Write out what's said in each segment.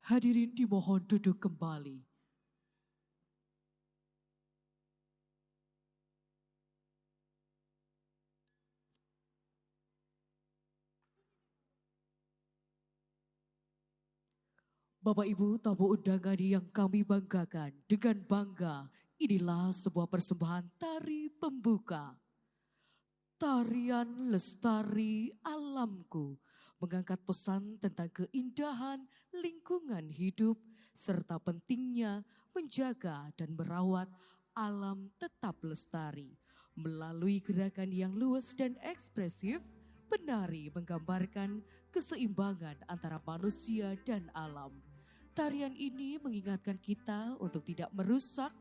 Hadirin dimohon duduk kembali. Bapak Ibu tamu undangan yang kami banggakan, dengan bangga inilah sebuah persembahan tari pembuka. Tarian Lestari Alamku mengangkat pesan tentang keindahan lingkungan hidup serta pentingnya menjaga dan merawat alam tetap lestari. Melalui gerakan yang luas dan ekspresif, penari menggambarkan keseimbangan antara manusia dan alam. Tarian ini mengingatkan kita untuk tidak merusak,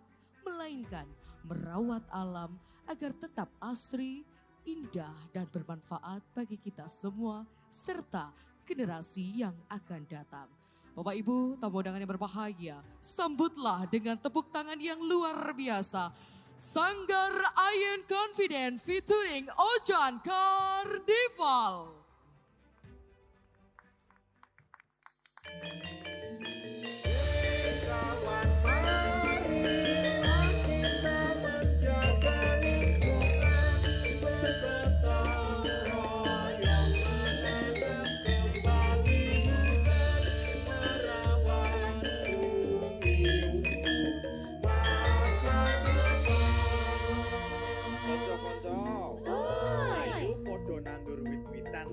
melainkan merawat alam agar tetap asri, indah dan bermanfaat bagi kita semua serta generasi yang akan datang. Bapak Ibu tamu undangan yang berbahagia, sambutlah dengan tepuk tangan yang luar biasa Sanggar I Am Confident featuring Ojan Carnival.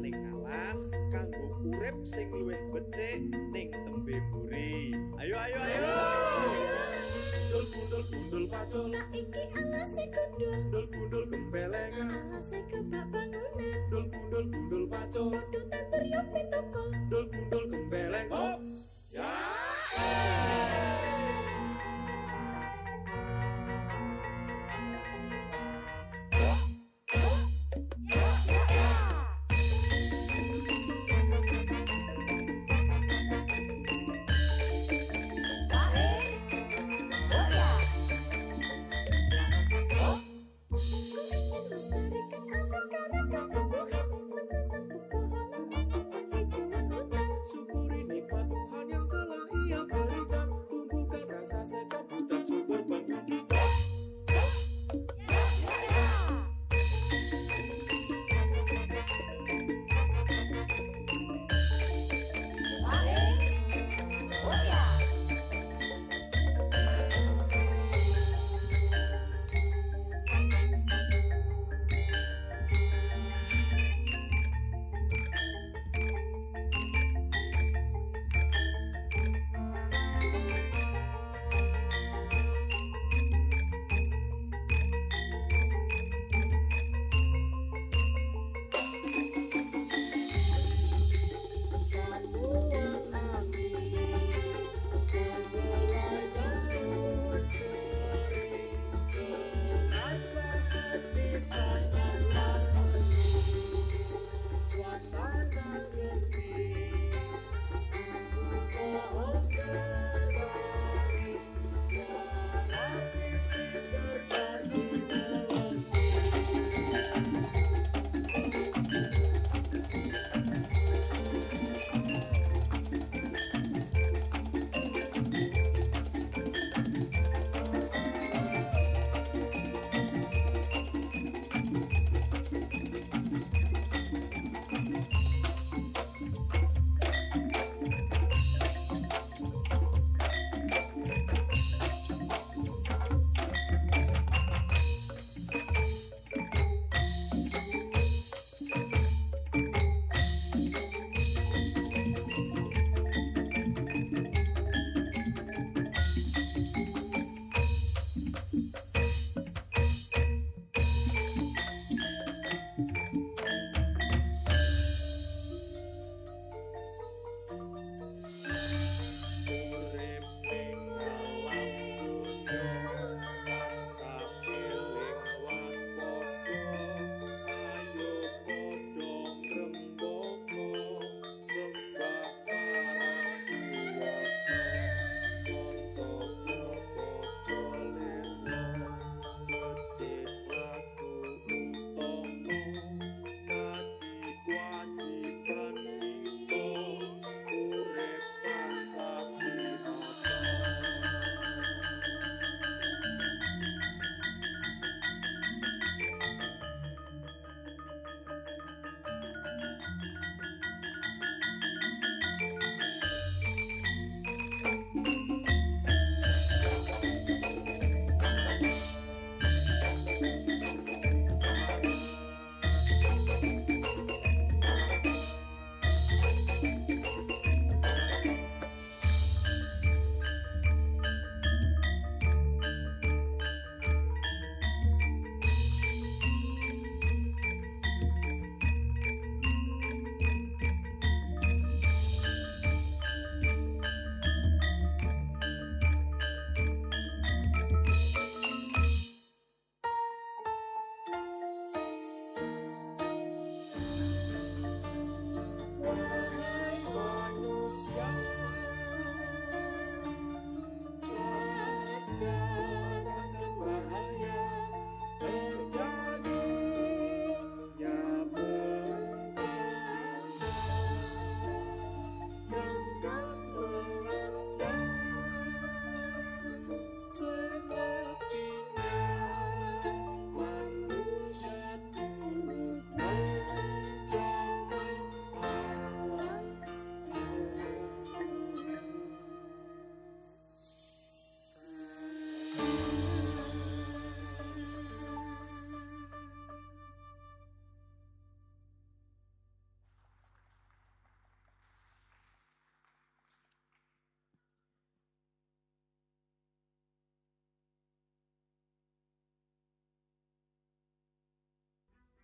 Ning alas kanggo urip sing luwih becik ning tembe mburi. Ayo ayo ayo. Gundul gundul gundul pacul. Saiki alase gundul. Gundul gundul gembelengan. Alase kebak bangunan. Gundul gundul gundul pacul. Kudu tandur yo pitokol. Gundul gundul gembeleng. Hop. Ya.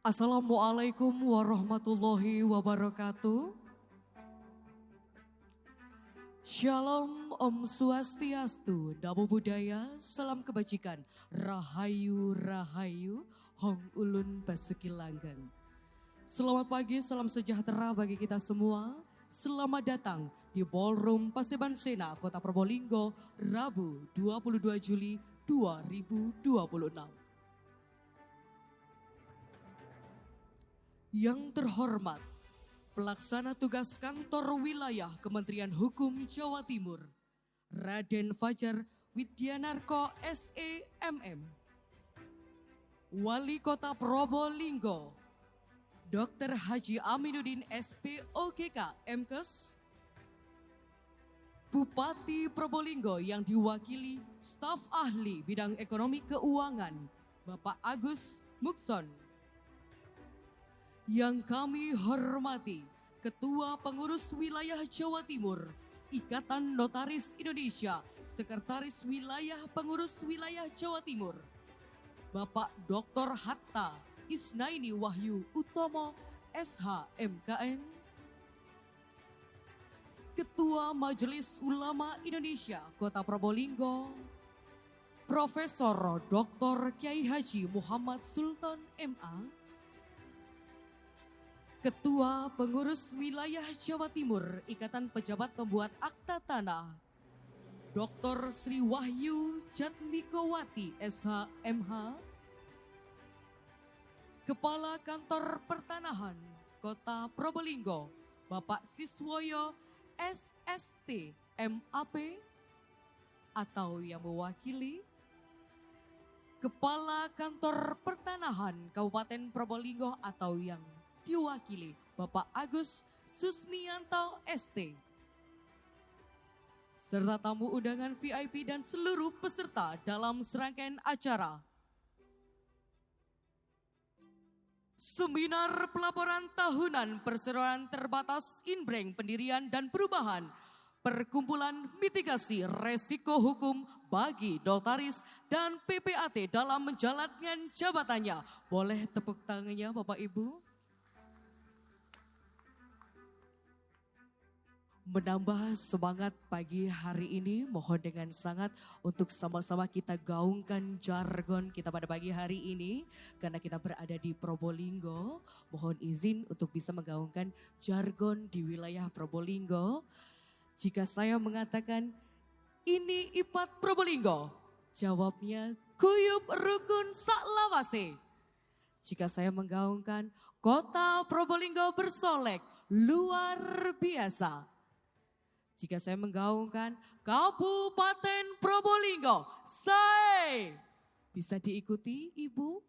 Assalamualaikum warahmatullahi wabarakatuh. Shalom, Om Swastiastu, Namo Buddhaya, Salam Kebajikan, Rahayu Rahayu, Hong Ulun Basuki Langgeng. Selamat pagi, salam sejahtera bagi kita semua. Selamat datang di Ballroom Paseban Sena, Kota Probolinggo, Rabu 22 Juli 2026. Yang terhormat, Pelaksana Tugas Kantor Wilayah Kementerian Hukum Jawa Timur, Raden Fajar Widyanarko SEMM. Wali Kota Probolinggo, Dr. Haji Aminuddin SPOGK MKes. Bupati Probolinggo yang diwakili staf ahli bidang ekonomi keuangan, Bapak Agus Mukson. Yang kami hormati, Ketua Pengurus Wilayah Jawa Timur, Ikatan Notaris Indonesia, Sekretaris Wilayah Pengurus Wilayah Jawa Timur, Bapak Dr. Hatta Isnaini Wahyu Utomo, SH MKN, Ketua Majelis Ulama Indonesia Kota Probolinggo, Profesor Dr. Kiai Haji Muhammad Sultan MA, Ketua Pengurus Wilayah Jawa Timur, Ikatan Pejabat Pembuat Akta Tanah, Dr. Sri Wahyu Jatmikowati SHMH, Kepala Kantor Pertanahan Kota Probolinggo, Bapak Siswoyo SST MAP, atau yang mewakili Kepala Kantor Pertanahan Kabupaten Probolinggo atau yang diwakili Bapak Agus Susmianto ST, serta tamu undangan VIP dan seluruh peserta dalam serangkaian acara. Seminar pelaporan tahunan perseroan terbatas Inbreng Pendirian dan Perubahan, Perkumpulan Mitigasi Resiko Hukum bagi Notaris dan PPAT dalam menjalankan jabatannya. Boleh tepuk tangannya Bapak Ibu? Menambah semangat pagi hari ini, mohon dengan sangat untuk sama-sama kita gaungkan jargon kita pada pagi hari ini. Karena kita berada di Probolinggo, mohon izin untuk bisa menggaungkan jargon di wilayah Probolinggo. Jika saya mengatakan, ini Ipat Probolinggo, jawabnya Guyub Rukun Saklawase. Jika saya menggaungkan, Kota Probolinggo bersolek, luar biasa. Jika saya menggaungkan Kabupaten Probolinggo, say. Bisa diikuti Ibu?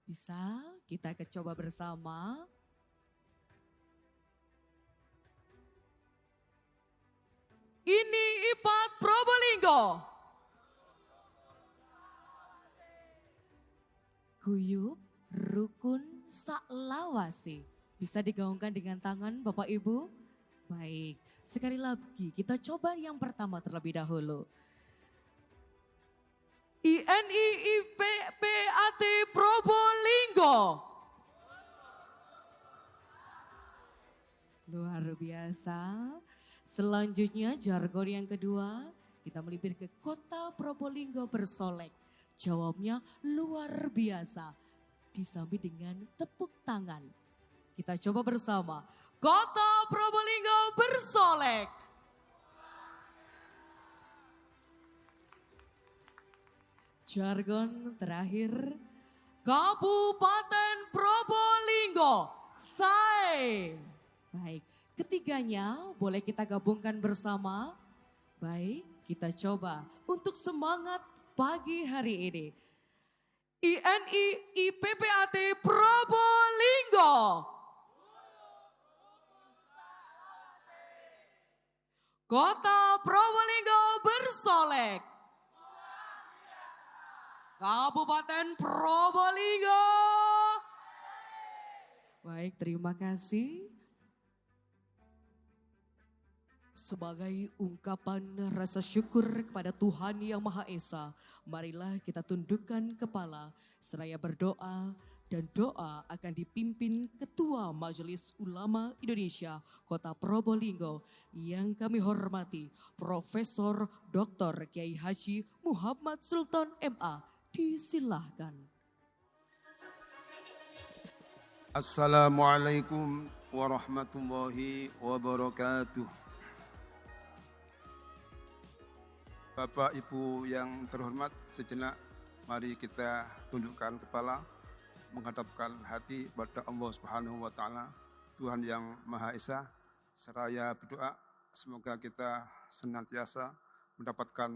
Bisa, kita akan coba bersama. Ini Ipat Probolinggo. Guyub Rukun Saklawase. Bisa digaungkan dengan tangan Bapak Ibu? Baik, sekali lagi kita coba yang pertama terlebih dahulu. INI IPPAT Probolinggo. Luar biasa. Selanjutnya jargon yang kedua, kita melipir ke Kota Probolinggo bersolek. Jawabnya luar biasa. Disambi dengan tepuk tangan. Kita coba bersama. Kota Probolinggo bersolek. Jargon terakhir. Kabupaten Probolinggo, say. Baik, ketiganya boleh kita gabungkan bersama. Baik, kita coba untuk semangat pagi hari ini. INI IPPAT Probolinggo. Kota Probolinggo bersolek. Kabupaten Probolinggo. Baik, terima kasih. Sebagai ungkapan rasa syukur kepada Tuhan Yang Maha Esa, marilah kita tundukkan kepala seraya berdoa dan doa akan dipimpin Ketua Majelis Ulama Indonesia Kota Probolinggo yang kami hormati Profesor Dr. Kiai Haji Muhammad Sultan MA. Disilahkan. Assalamualaikum warahmatullahi wabarakatuh. Bapak Ibu yang terhormat, sejenak mari kita tundukkan kepala, menghadapkan hati pada Allah Subhanahu wa taala, Tuhan yang Maha Esa. Seraya berdoa semoga kita senantiasa mendapatkan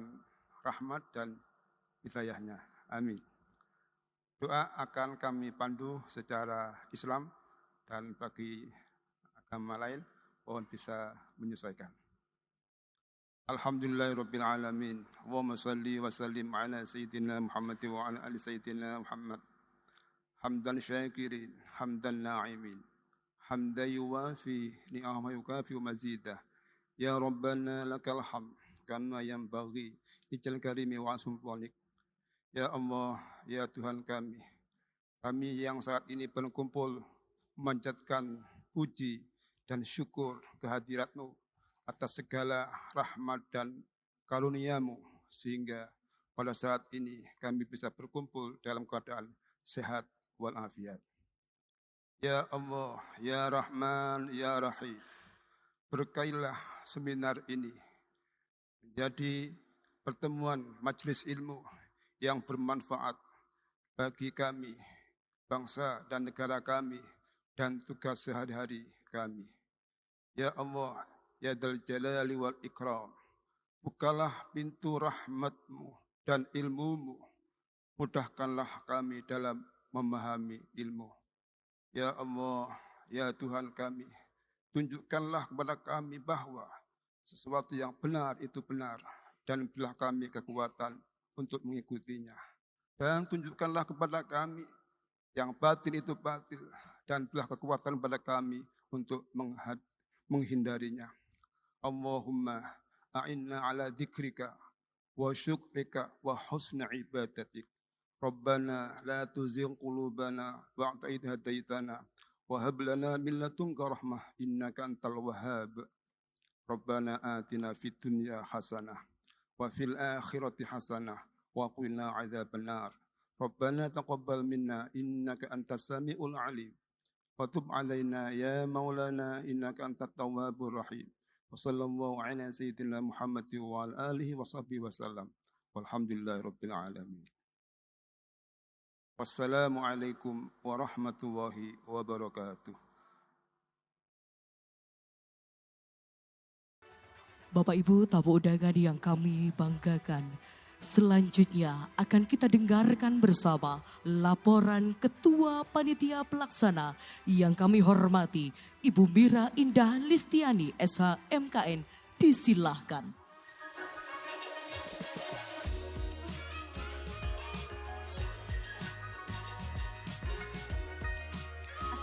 rahmat dan hidayahnya. Amin. Doa akan kami pandu secara Islam dan bagi agama lain mohon bisa menyesuaikan. Alhamdulillahirabbil alamin. Allahumma shalli wa sallim ala sayyidina Muhammad wa ala ali sayyidina Muhammad. Hamdan syakirin, hamdan na'imin. Hamdan yuwafi ni'ama yukafi mazidah. Ya Rabbana lakal hamd kama yanbaghi lijal karimi wa sultanik. Ya Allah, ya Tuhan kami yang saat ini berkumpul memanjatkan puji dan syukur kehadirat-Mu atas segala rahmat dan karunia-Mu, sehingga pada saat ini kami bisa berkumpul dalam keadaan sehat walafiat. Ya Allah, ya Rahman, ya Rahim, berkailah seminar ini menjadi pertemuan majelis ilmu yang bermanfaat bagi kami, bangsa dan negara kami, dan tugas sehari-hari kami. Ya Allah, ya Dzal Jalali wal Ikram, bukalah pintu rahmat-Mu dan ilmu-Mu, mudahkanlah kami dalam memahami ilmu. Ya Allah, ya Tuhan kami, tunjukkanlah kepada kami bahwa sesuatu yang benar itu benar, dan berilah kami kekuatan untuk mengikutinya. Dan tunjukkanlah kepada kami yang batin itu batil, dan berilah kekuatan kepada kami untuk menghindarinya. Allahumma a'inna ala dzikrika wa syukrika wa husna ibadatik. Rabbana la tuzigh qulubana ba'da idh hadaitana wa hab lana min ladunka rahmah innaka antal wahhab. Rabbana atina fid dunya hasanah wa fil akhirati hasanah wa qina adzabannar. Rabbana taqabbal minna innaka antas samiul alim wa tub alaina ya maulana innaka antat tawwabur rahim. Wa sallallahu ala sayyidina Muhammad wa ala alihi wa sahbihi wasallam. Walhamdulillahirabbil alamin. Wassalamualaikum warahmatullahi wabarakatuh. Bapak Ibu tamu undangan yang kami banggakan, selanjutnya akan kita dengarkan bersama laporan Ketua Panitia Pelaksana yang kami hormati, Ibu Mira Indah Listiani, SH MKN. Disilahkan.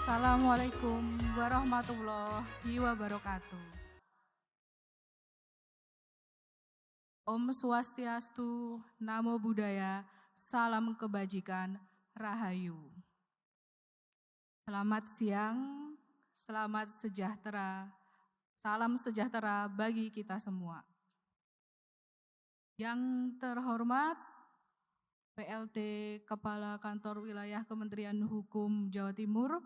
Assalamualaikum warahmatullahi wabarakatuh. Om Swastiastu, Namo Buddhaya, Salam Kebajikan, Rahayu. Selamat siang, selamat sejahtera, salam sejahtera bagi kita semua. Yang terhormat PLT Kepala Kantor Wilayah Kementerian Hukum Jawa Timur,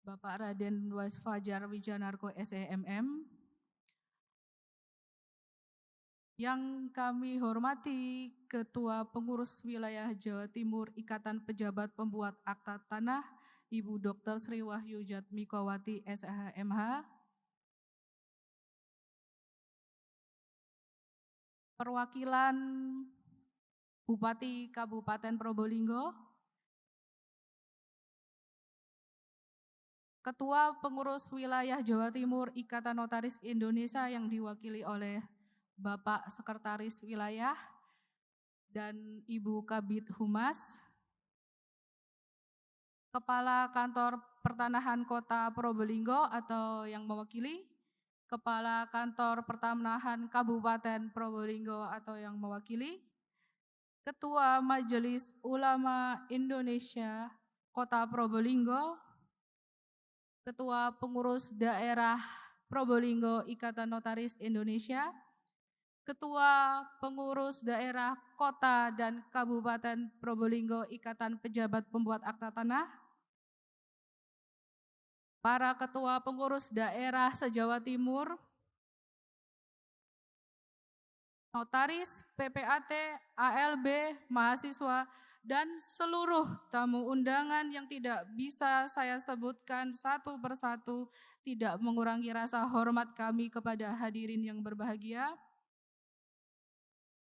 Bapak Raden Fajar Wijanarko SEMM, yang kami hormati Ketua Pengurus Wilayah Jawa Timur Ikatan Pejabat Pembuat Akta Tanah, Ibu Dr. Sri Wahyu Jatmikowati SHMH, perwakilan Bupati Kabupaten Probolinggo, Ketua Pengurus Wilayah Jawa Timur Ikatan Notaris Indonesia yang diwakili oleh Bapak Sekretaris Wilayah dan Ibu Kabid Humas, Kepala Kantor Pertanahan Kota Probolinggo atau yang mewakili, Kepala Kantor Pertanahan Kabupaten Probolinggo atau yang mewakili, Ketua Majelis Ulama Indonesia Kota Probolinggo, Ketua Pengurus Daerah Probolinggo Ikatan Notaris Indonesia, Ketua Pengurus Daerah Kota dan Kabupaten Probolinggo Ikatan Pejabat Pembuat Akta Tanah, para Ketua Pengurus Daerah se-Jawa Timur, notaris, PPAT, ALB, mahasiswa, dan seluruh tamu undangan yang tidak bisa saya sebutkan satu persatu, tidak mengurangi rasa hormat kami kepada hadirin yang berbahagia.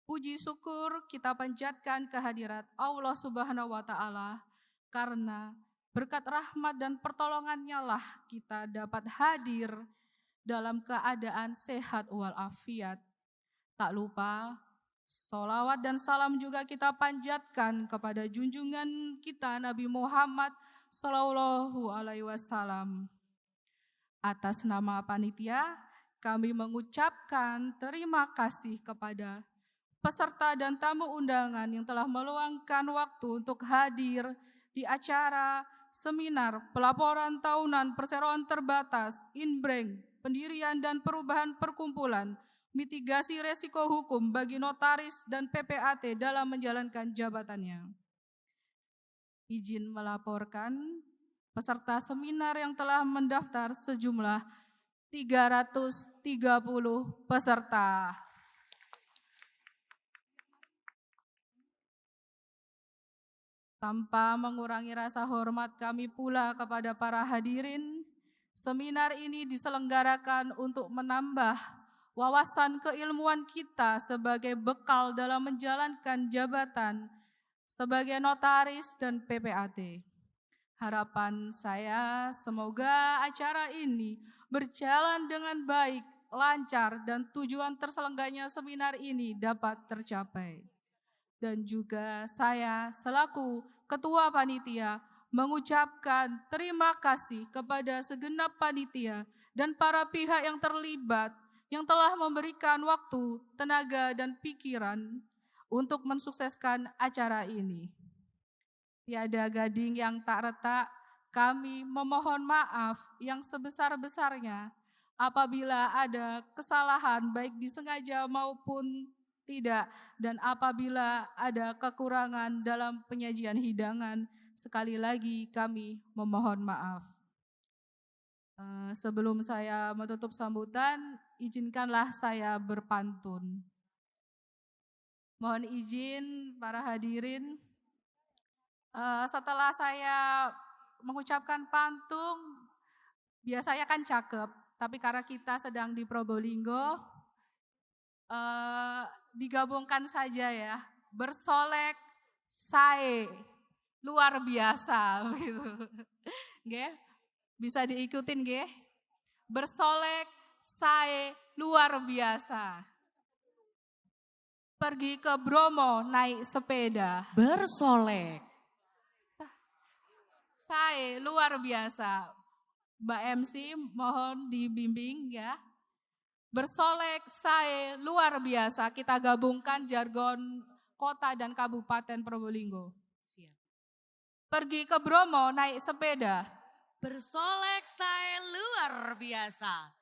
Puji syukur kita panjatkan kehadirat Allah Subhanahu wa Ta'ala, karena berkat rahmat dan pertolongannya lah kita dapat hadir dalam keadaan sehat walafiat. Tak lupa, sholawat dan salam juga kita panjatkan kepada junjungan kita Nabi Muhammad Sallallahu Alaihi Wasallam. Atas nama panitia, kami mengucapkan terima kasih kepada peserta dan tamu undangan yang telah meluangkan waktu untuk hadir di acara seminar pelaporan tahunan perseroan terbatas, Inbreng, pendirian dan perubahan perkumpulan, mitigasi resiko hukum bagi notaris dan PPAT dalam menjalankan jabatannya. Izin melaporkan peserta seminar yang telah mendaftar sejumlah 330 peserta. Tanpa mengurangi rasa hormat kami pula kepada para hadirin, seminar ini diselenggarakan untuk menambah wawasan keilmuan kita sebagai bekal dalam menjalankan jabatan sebagai notaris dan PPAT. Harapan saya semoga acara ini berjalan dengan baik, lancar, dan tujuan terselenggaranya seminar ini dapat tercapai. Dan juga saya selaku Ketua Panitia mengucapkan terima kasih kepada segenap panitia dan para pihak yang terlibat yang telah memberikan waktu, tenaga, dan pikiran untuk mensukseskan acara ini. Tiada gading yang tak retak, kami memohon maaf yang sebesar-besarnya apabila ada kesalahan baik disengaja maupun tidak, dan apabila ada kekurangan dalam penyajian hidangan, sekali lagi kami memohon maaf. Sebelum saya menutup sambutan, izinkanlah saya berpantun. Mohon izin para hadirin, setelah saya mengucapkan pantun, biasanya kan cakep, tapi karena kita sedang di Probolinggo, digabungkan saja ya, bersolek sae, luar biasa gitu. Nggih. Bisa diikutin nggih? Bersolek sae luar biasa. Pergi ke Bromo naik sepeda. Bersolek Sae luar biasa. Mbak MC mohon dibimbing ya. Bersolek sae luar biasa. Kita gabungkan jargon kota dan kabupaten Probolinggo. Siap. Pergi ke Bromo naik sepeda. Bersolek sae luar biasa.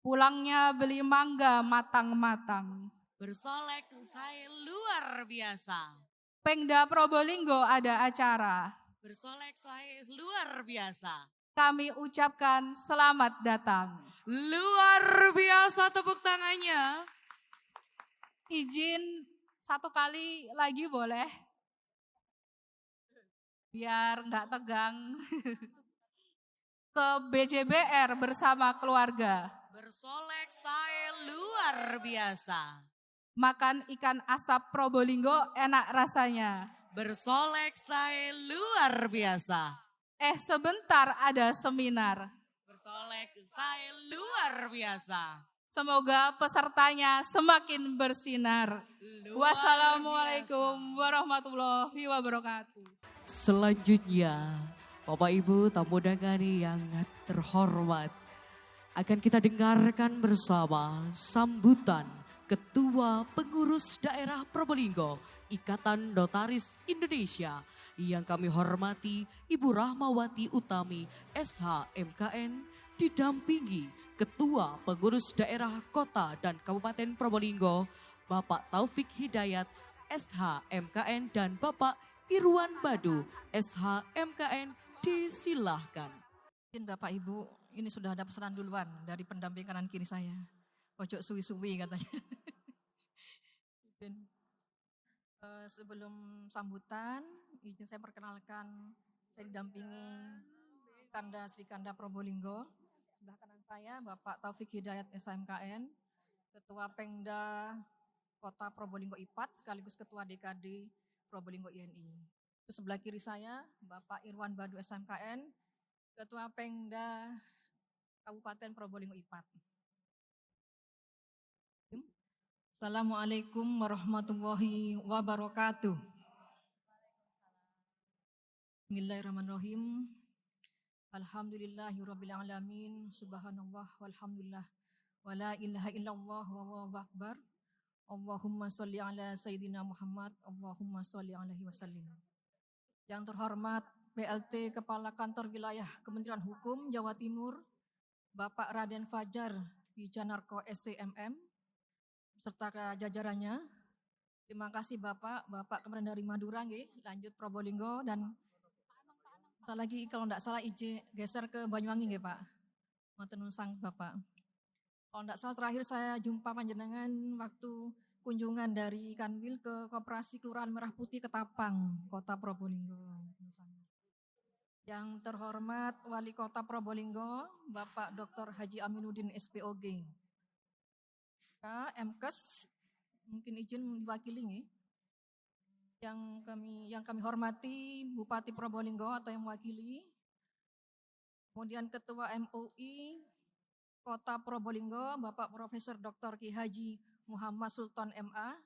Pulangnya beli mangga matang-matang. Bersolek sae luar biasa. Pengda Probolinggo ada acara. Bersolek sae luar biasa. Kami ucapkan selamat datang. Luar biasa tepuk tangannya. Izin satu kali lagi boleh? Biar enggak tegang. Ke BJBR bersama keluarga. Bersolek sae luar biasa. Makan ikan asap Probolinggo enak rasanya. Bersolek sae luar biasa. Sebentar ada seminar. Bersolek sae luar biasa. Semoga pesertanya semakin bersinar. Wassalamualaikum warahmatullahi wabarakatuh. Selanjutnya, Bapak Ibu tamu undangan yang terhormat, akan kita dengarkan bersama sambutan Ketua Pengurus Daerah Probolinggo, Ikatan Notaris Indonesia, yang kami hormati Ibu Rahmawati Utami, SH MKN, didampingi Ketua Pengurus Daerah Kota dan Kabupaten Probolinggo, Bapak Taufik Hidayat, SH MKN, dan Bapak Irwan Badu, SH MKN, disilahkan. Bapak Ibu, ini sudah ada pesanan duluan dari pendamping kanan kiri saya. Pojok suwi-suwi katanya. Sebelum sambutan, izin saya perkenalkan, saya didampingi Sri Kanda Probolinggo. Sebelah kanan saya Bapak Taufik Hidayat SHMKN, Ketua Pengda Kota Probolinggo IPAT sekaligus Ketua DKD Probolinggo INI. Terus sebelah kiri saya Bapak Irwan Badu SHMKN, Ketua Pengda Kabupaten Probolinggo IPAT. Assalamualaikum warahmatullahi wabarakatuh. Bismillahirrahmanirrahim. Alhamdulillahirabbil alamin. Subhanallah walhamdulillah. Wala ilaha illallah wallahu akbar. Allahumma sholli ala sayyidina Muhammad. Allahumma sholli alaihi wasallim. Yang terhormat PLT Kepala Kantor Wilayah Kementerian Hukum Jawa Timur, Bapak Raden Fajar Wijanarko SCMM, beserta jajarannya. Terima kasih Bapak kemarin dari Madura, lanjut Probolinggo, dan tak lagi kalau tidak salah izin geser ke Banyuwangi Pak. Matur nuwun sang Bapak. Kalau tidak salah terakhir saya jumpa panjenengan waktu kunjungan dari Kanwil ke Koperasi Kelurahan Merah Putih Ketapang, Kota Probolinggo. Yang terhormat Wali Kota Probolinggo, Bapak Dr. Haji Aminuddin SPOG. MKes, mungkin izin diwakili yang kami hormati Bupati Probolinggo atau yang mewakili, kemudian Ketua MUI Kota Probolinggo Bapak Profesor Dr. Ki Haji Muhammad Sultan MA.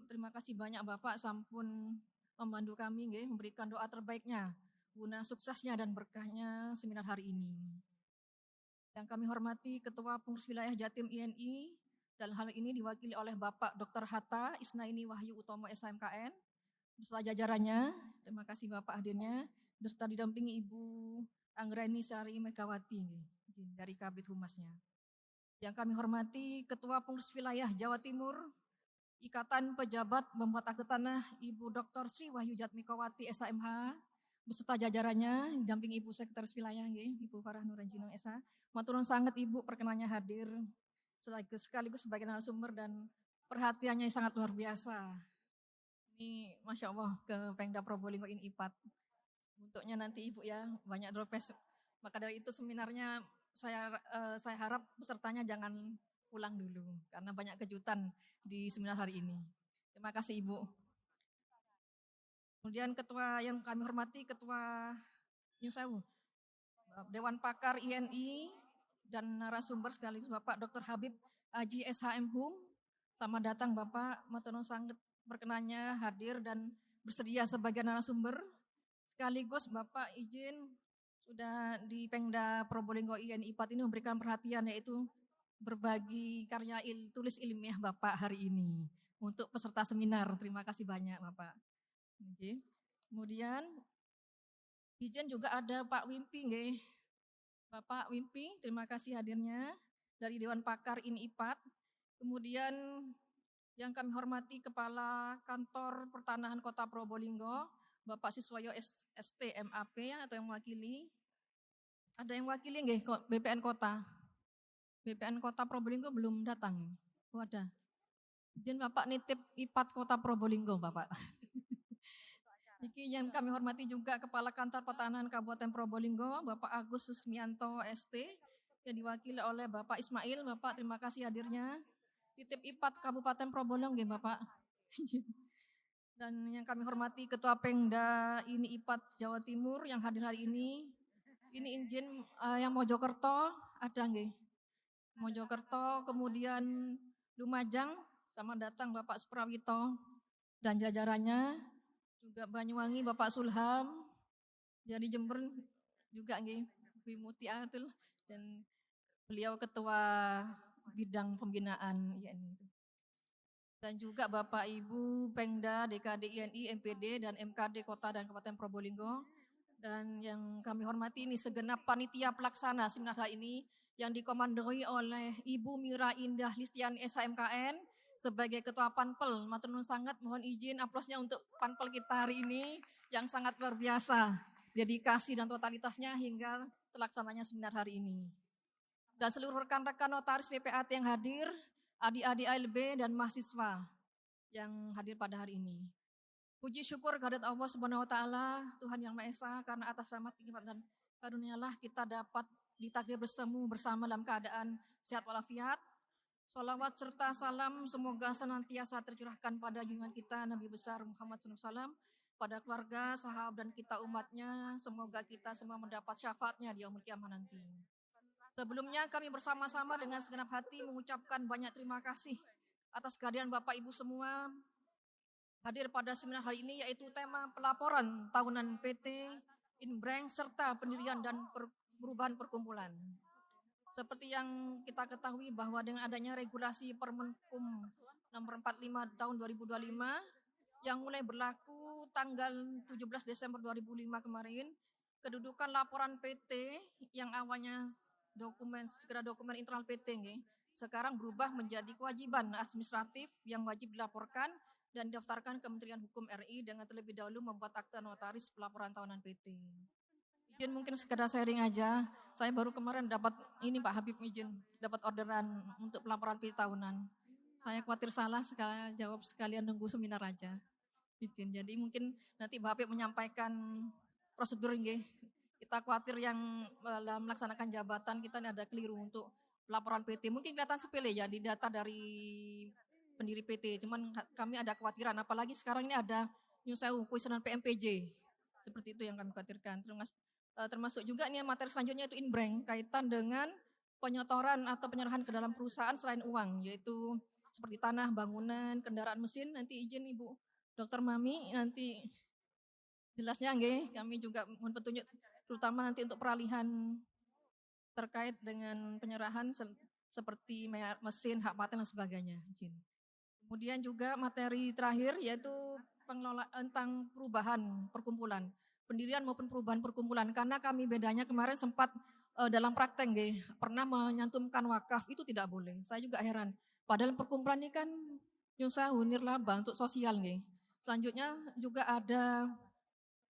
Terima kasih banyak Bapak sampun membantu kami memberikan doa terbaiknya guna suksesnya dan berkahnya seminar hari ini. Yang kami hormati Ketua Pengurus Wilayah Jatim INI, dalam hal ini diwakili oleh Bapak Dr. Hatta Isnaini Wahyu Utomo SHMKN, beserta jajarannya. Terima kasih Bapak hadirnya, beserta didampingi Ibu Anggreni Sari Megawati dari Kabid Humasnya. Yang kami hormati Ketua Pengurus Wilayah Jawa Timur, Ikatan Pejabat Pembuat Akte Tanah, Ibu Dr. Sri Wahyu Jatmikawati SHMH, beserta jajarannya, didampingi Ibu Sekretaris Wilayah, Ibu Farah Nuranjinong SH. Matur nuwun sangat Ibu perkenannya hadir, sekaligus sebagai narasumber, dan perhatiannya sangat luar biasa. Ini Masya Allah ke Pengda Probolinggo ini IPAT. Untuknya nanti Ibu ya, banyak dropes. Maka dari itu seminarnya saya harap pesertanya jangan pulang dulu, karena banyak kejutan di seminar hari ini. Terima kasih Ibu. Kemudian ketua yang kami hormati, Ketua Nyusewu, Dewan Pakar INI, dan narasumber sekaligus Bapak Dr. Habib Haji SHM Hum. Selamat datang Bapak, matur nuwun sangat berkenannya hadir dan bersedia sebagai narasumber. Sekaligus Bapak izin sudah di Pengda Probolinggo INI IPAT ini memberikan perhatian, yaitu berbagi karya tulis ilmiah Bapak hari ini untuk peserta seminar. Terima kasih banyak Bapak. Oke. Kemudian izin juga ada Pak Wimpi, Bapak Wimpi, terima kasih hadirnya dari Dewan Pakar INI IPAT. Kemudian yang kami hormati Kepala Kantor Pertanahan Kota Probolinggo, Bapak Siswayo ST MAP atau yang mewakili. Ada yang mewakili BPN Kota? BPN Kota Probolinggo belum datang. Oh ada. Izin Bapak nitip IPAT Kota Probolinggo Bapak. Iki yang kami hormati juga Kepala Kantor Pertanahan Kabupaten Probolinggo, Bapak Agus Susmianto ST, yang diwakili oleh Bapak Ismail. Bapak terima kasih hadirnya. Titip IPAT Kabupaten Probolinggo Bapak. Dan yang kami hormati Ketua Pengda INI IPAT Jawa Timur yang hadir hari ini. Ini izin yang Mojokerto ada Mojokerto, kemudian Lumajang, sama datang Bapak Suprawito dan jajarannya. Juga Banyuwangi Bapak Sulham, dari Jember juga Bu Muti Atul, dan beliau Ketua Bidang Pembinaan INI. dan juga Bapak Ibu Pengda, DKD INI, MPD, dan MKD Kota dan Kabupaten Probolinggo. Dan yang kami hormati ini segenap panitia pelaksana seminar hari ini yang dikomandoi oleh Ibu Mira Indah Listiani SHMKN sebagai Ketua Panpel. Matur nuwun sangat, mohon izin aplausnya untuk Panpel kita hari ini yang sangat luar biasa. Dedikasi dan totalitasnya hingga terlaksananya seminar hari ini. Dan seluruh rekan-rekan notaris PPAT yang hadir, adik-adik ALB dan mahasiswa yang hadir pada hari ini. Puji syukur kehadirat Allah Subhanahu wa taala, Tuhan Yang Maha Esa, karena atas rahmat nikmat dan karunialah kita dapat ditakdir bertemu bersama dalam keadaan sehat walafiat. Sholawat serta salam semoga senantiasa tercurahkan pada junjungan kita Nabi besar Muhammad SAW, pada keluarga, sahabat dan kita umatnya. Semoga kita semua mendapat syafaatnya di yaumul kiamah nanti. Sebelumnya kami bersama-sama dengan segenap hati mengucapkan banyak terima kasih atas kehadiran Bapak Ibu semua hadir pada seminar hari ini, yaitu tema pelaporan tahunan PT Inbreng serta pendirian dan perubahan perkumpulan. Seperti yang kita ketahui bahwa dengan adanya regulasi Permenkum nomor 45 tahun 2025 yang mulai berlaku tanggal 17 Desember 2005 kemarin, kedudukan laporan PT yang awalnya segera dokumen internal PT sekarang berubah menjadi kewajiban administratif yang wajib dilaporkan dan didaftarkan Kementerian Hukum RI dengan terlebih dahulu membuat akta notaris pelaporan tahunan PT. Izin mungkin sekedar sharing aja, saya baru kemarin dapat ini Pak Habib izin, dapat orderan untuk pelaporan PT tahunan. Saya khawatir salah, sekalian nunggu seminar aja. Izin, jadi mungkin nanti Pak Habib menyampaikan prosedur nggih. Kita khawatir yang dalam melaksanakan jabatan kita ini ada keliru untuk laporan PT. Mungkin kelihatan sepele ya di data dari pendiri PT, cuman kami ada kekhawatiran, apalagi sekarang ini ada New Sewu kuesioner PMPJ, seperti itu yang kami khawatirkan. Termasuk juga ini materi selanjutnya itu Inbreng, kaitan dengan penyotoran atau penyerahan ke dalam perusahaan selain uang, yaitu seperti tanah, bangunan, kendaraan mesin. Nanti izin Ibu Dr. Mami, nanti jelasnya nggih, kami juga mohon petunjuk, terutama nanti untuk peralihan terkait dengan penyerahan seperti mesin, hak paten dan sebagainya. Izin. Kemudian juga materi terakhir yaitu pengelolaan tentang perubahan perkumpulan, pendirian maupun perubahan perkumpulan. Karena kami bedanya kemarin sempat dalam praktek pernah menyantumkan wakaf, itu tidak boleh. Saya juga heran. Padahal perkumpulan ini kan nyusahu nirlaba untuk sosial Selanjutnya juga ada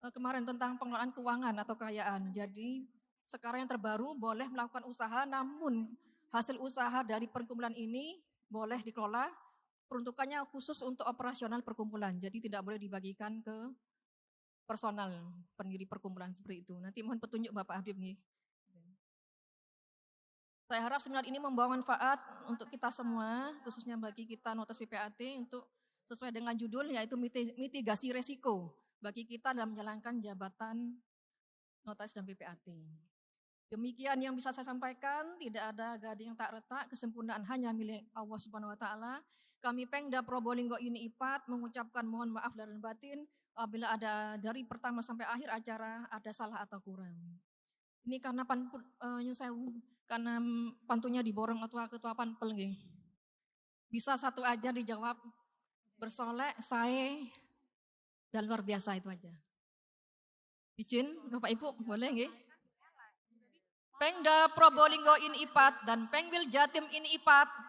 kemarin tentang pengelolaan keuangan atau kekayaan. Jadi sekarang yang terbaru boleh melakukan usaha, namun hasil usaha dari perkumpulan ini boleh dikelola. Peruntukannya khusus untuk operasional perkumpulan, jadi tidak boleh dibagikan ke personal pendiri perkumpulan seperti itu. Nanti mohon petunjuk Bapak Habib nih. Saya harap seminar ini membawa manfaat untuk kita semua, khususnya bagi kita notaris PPAT untuk sesuai dengan judul yaitu mitigasi resiko bagi kita dalam menjalankan jabatan notaris dan PPAT. Demikian yang bisa saya sampaikan, tidak ada gading yang tak retak, kesempurnaan hanya milik Allah Subhanahu wa taala. Kami Pengda Probolinggo INI IPAT mengucapkan mohon maaf lahir dan batin apabila ada dari pertama sampai akhir acara ada salah atau kurang. Ini karena karena pantunya diborong ketua Panpel Bisa satu aja dijawab bersolek, saya dan luar biasa itu aja. Izin Bapak Ibu boleh nggih? Pengda Probolinggo INI IPAT dan Pengwil Jatim INI IPAT.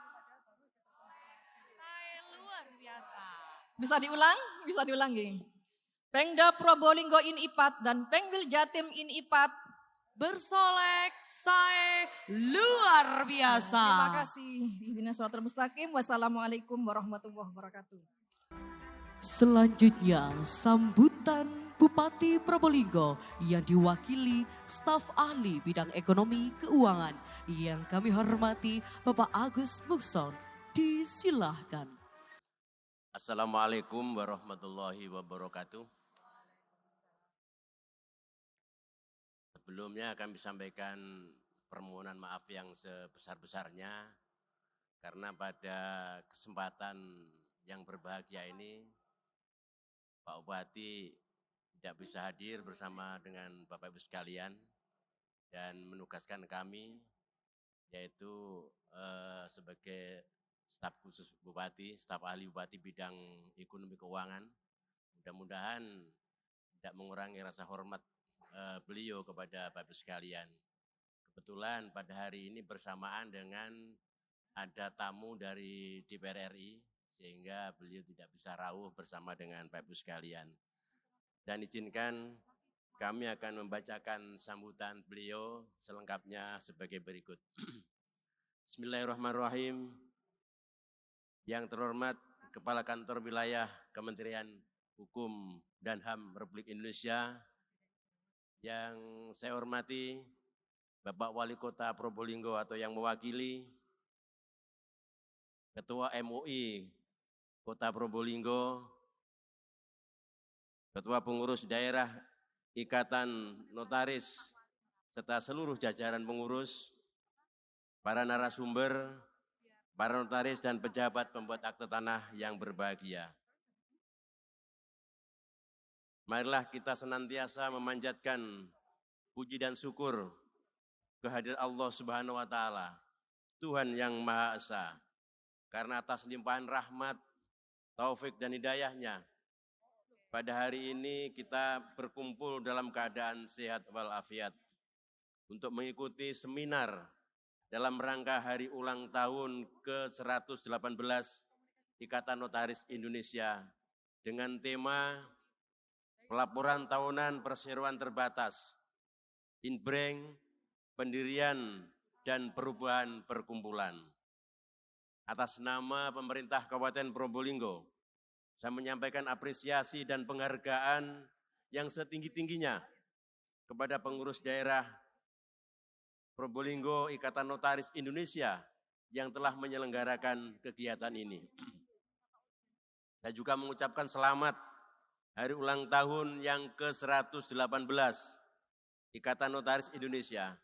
Bisa diulang nggih. Pengda Probolinggo INI IPAT dan Pengwil Jatim INI IPAT bersolek, saya luar biasa. Terima kasih. Ihdinas shiratal mustaqim. Wassalamualaikum warahmatullahi wabarakatuh. Selanjutnya sambutan Bupati Probolinggo yang diwakili staf ahli bidang ekonomi keuangan yang kami hormati Bapak Agus Mukson. Disilahkan. Assalamualaikum warahmatullahi wabarakatuh. Sebelumnya kami sampaikan permohonan maaf yang sebesar-besarnya karena pada kesempatan yang berbahagia ini Pak Bupati tidak bisa hadir bersama dengan Bapak Ibu sekalian dan menugaskan kami yaitu sebagai staf khusus Bupati, staf ahli Bupati bidang ekonomi keuangan. Mudah-mudahan tidak mengurangi rasa hormat beliau kepada Bapak Ibu sekalian. Kebetulan pada hari ini bersamaan dengan ada tamu dari DPR RI, sehingga beliau tidak bisa rawuh bersama dengan Bapak Ibu sekalian. Dan izinkan kami akan membacakan sambutan beliau selengkapnya sebagai berikut. Bismillahirrahmanirrahim. Yang terhormat Kepala Kantor Wilayah Kementerian Hukum dan HAM Republik Indonesia, yang saya hormati Bapak Wali Kota Probolinggo atau yang mewakili, Ketua MUI Kota Probolinggo, Ketua Pengurus Daerah Ikatan Notaris, serta seluruh jajaran pengurus, para narasumber, para notaris dan pejabat pembuat akte tanah yang berbahagia. Marilah kita senantiasa memanjatkan puji dan syukur kehadirat Allah Subhanahu wa Ta'ala, Tuhan yang Maha Esa, karena atas limpahan rahmat, taufik dan hidayahnya, pada hari ini kita berkumpul dalam keadaan sehat walafiat untuk mengikuti seminar dalam rangka hari ulang tahun ke-118 Ikatan Notaris Indonesia dengan tema Pelaporan Tahunan Perseroan Terbatas, Inbreng, Pendirian dan Perubahan Perkumpulan. Atas nama pemerintah Kabupaten Probolinggo, saya menyampaikan apresiasi dan penghargaan yang setinggi-tingginya kepada pengurus daerah Probolinggo Ikatan Notaris Indonesia yang telah menyelenggarakan kegiatan ini. Saya juga mengucapkan selamat hari ulang tahun yang ke-118 Ikatan Notaris Indonesia.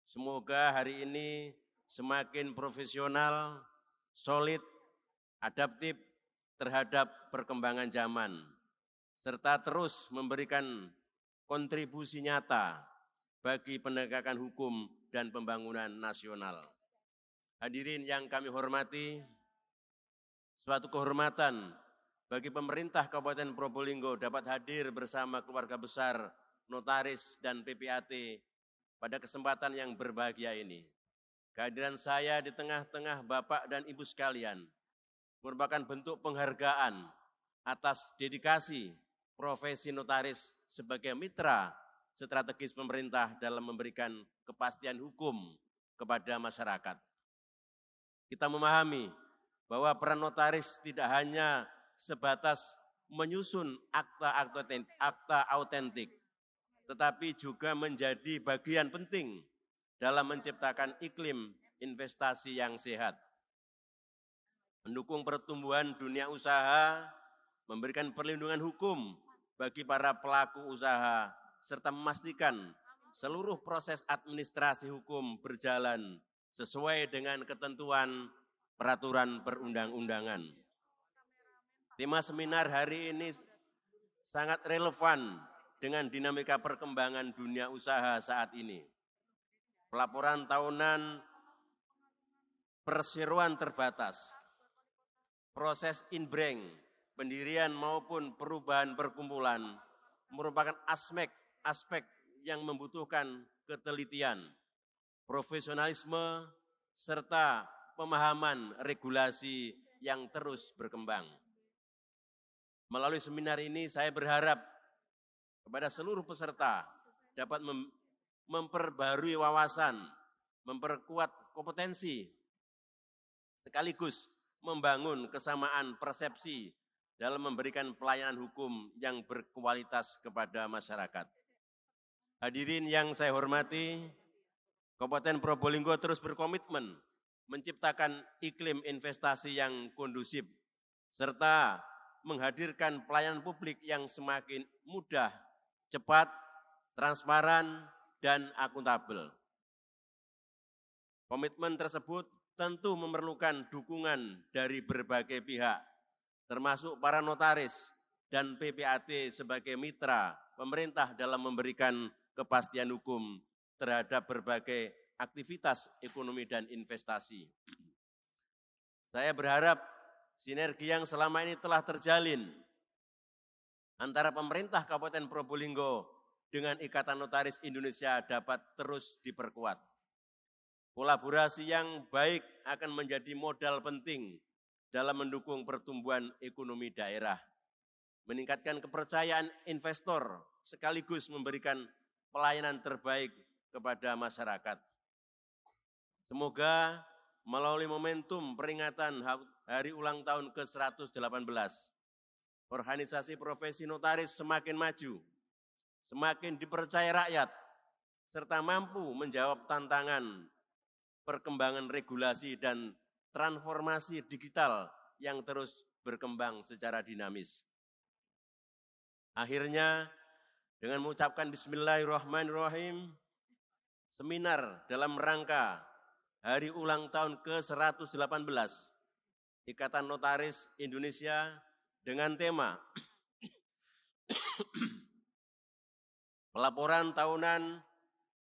Semoga hari ini semakin profesional, solid, adaptif terhadap perkembangan zaman, serta terus memberikan kontribusi nyata bagi penegakan hukum dan pembangunan nasional. Hadirin yang kami hormati, suatu kehormatan bagi pemerintah Kabupaten Probolinggo dapat hadir bersama keluarga besar notaris dan PPAT pada kesempatan yang berbahagia ini. Kehadiran saya di tengah-tengah Bapak dan Ibu sekalian merupakan bentuk penghargaan atas dedikasi profesi notaris sebagai mitra strategis pemerintah dalam memberikan kepastian hukum kepada masyarakat. Kita memahami bahwa peran notaris tidak hanya sebatas menyusun akta autentik, tetapi juga menjadi bagian penting dalam menciptakan iklim investasi yang sehat, mendukung pertumbuhan dunia usaha, memberikan perlindungan hukum bagi para pelaku usaha, serta memastikan seluruh proses administrasi hukum berjalan sesuai dengan ketentuan peraturan perundang-undangan. Tema seminar hari ini sangat relevan dengan dinamika perkembangan dunia usaha saat ini. Pelaporan tahunan perseroan terbatas, proses inbreng, pendirian maupun perubahan perkumpulan merupakan aspek yang membutuhkan ketelitian, profesionalisme, serta pemahaman regulasi yang terus berkembang. Melalui seminar ini saya berharap kepada seluruh peserta dapat memperbarui wawasan, memperkuat kompetensi, sekaligus membangun kesamaan persepsi dalam memberikan pelayanan hukum yang berkualitas kepada masyarakat. Hadirin yang saya hormati, Kabupaten Probolinggo terus berkomitmen menciptakan iklim investasi yang kondusif, serta menghadirkan pelayanan publik yang semakin mudah, cepat, transparan, dan akuntabel. Komitmen tersebut tentu memerlukan dukungan dari berbagai pihak, termasuk para notaris dan PPAT sebagai mitra pemerintah dalam memberikan kepastian hukum terhadap berbagai aktivitas ekonomi dan investasi. Saya berharap sinergi yang selama ini telah terjalin antara pemerintah Kabupaten Probolinggo dengan Ikatan Notaris Indonesia dapat terus diperkuat. Kolaborasi yang baik akan menjadi modal penting dalam mendukung pertumbuhan ekonomi daerah, meningkatkan kepercayaan investor, sekaligus memberikan pelayanan terbaik kepada masyarakat. Semoga melalui momentum peringatan Hari Ulang Tahun ke-118, organisasi profesi notaris semakin maju, semakin dipercaya rakyat, serta mampu menjawab tantangan perkembangan regulasi dan transformasi digital yang terus berkembang secara dinamis. Akhirnya, dengan mengucapkan Bismillahirrahmanirrahim, seminar dalam rangka Hari Ulang Tahun ke-118 Ikatan Notaris Indonesia dengan tema Pelaporan Tahunan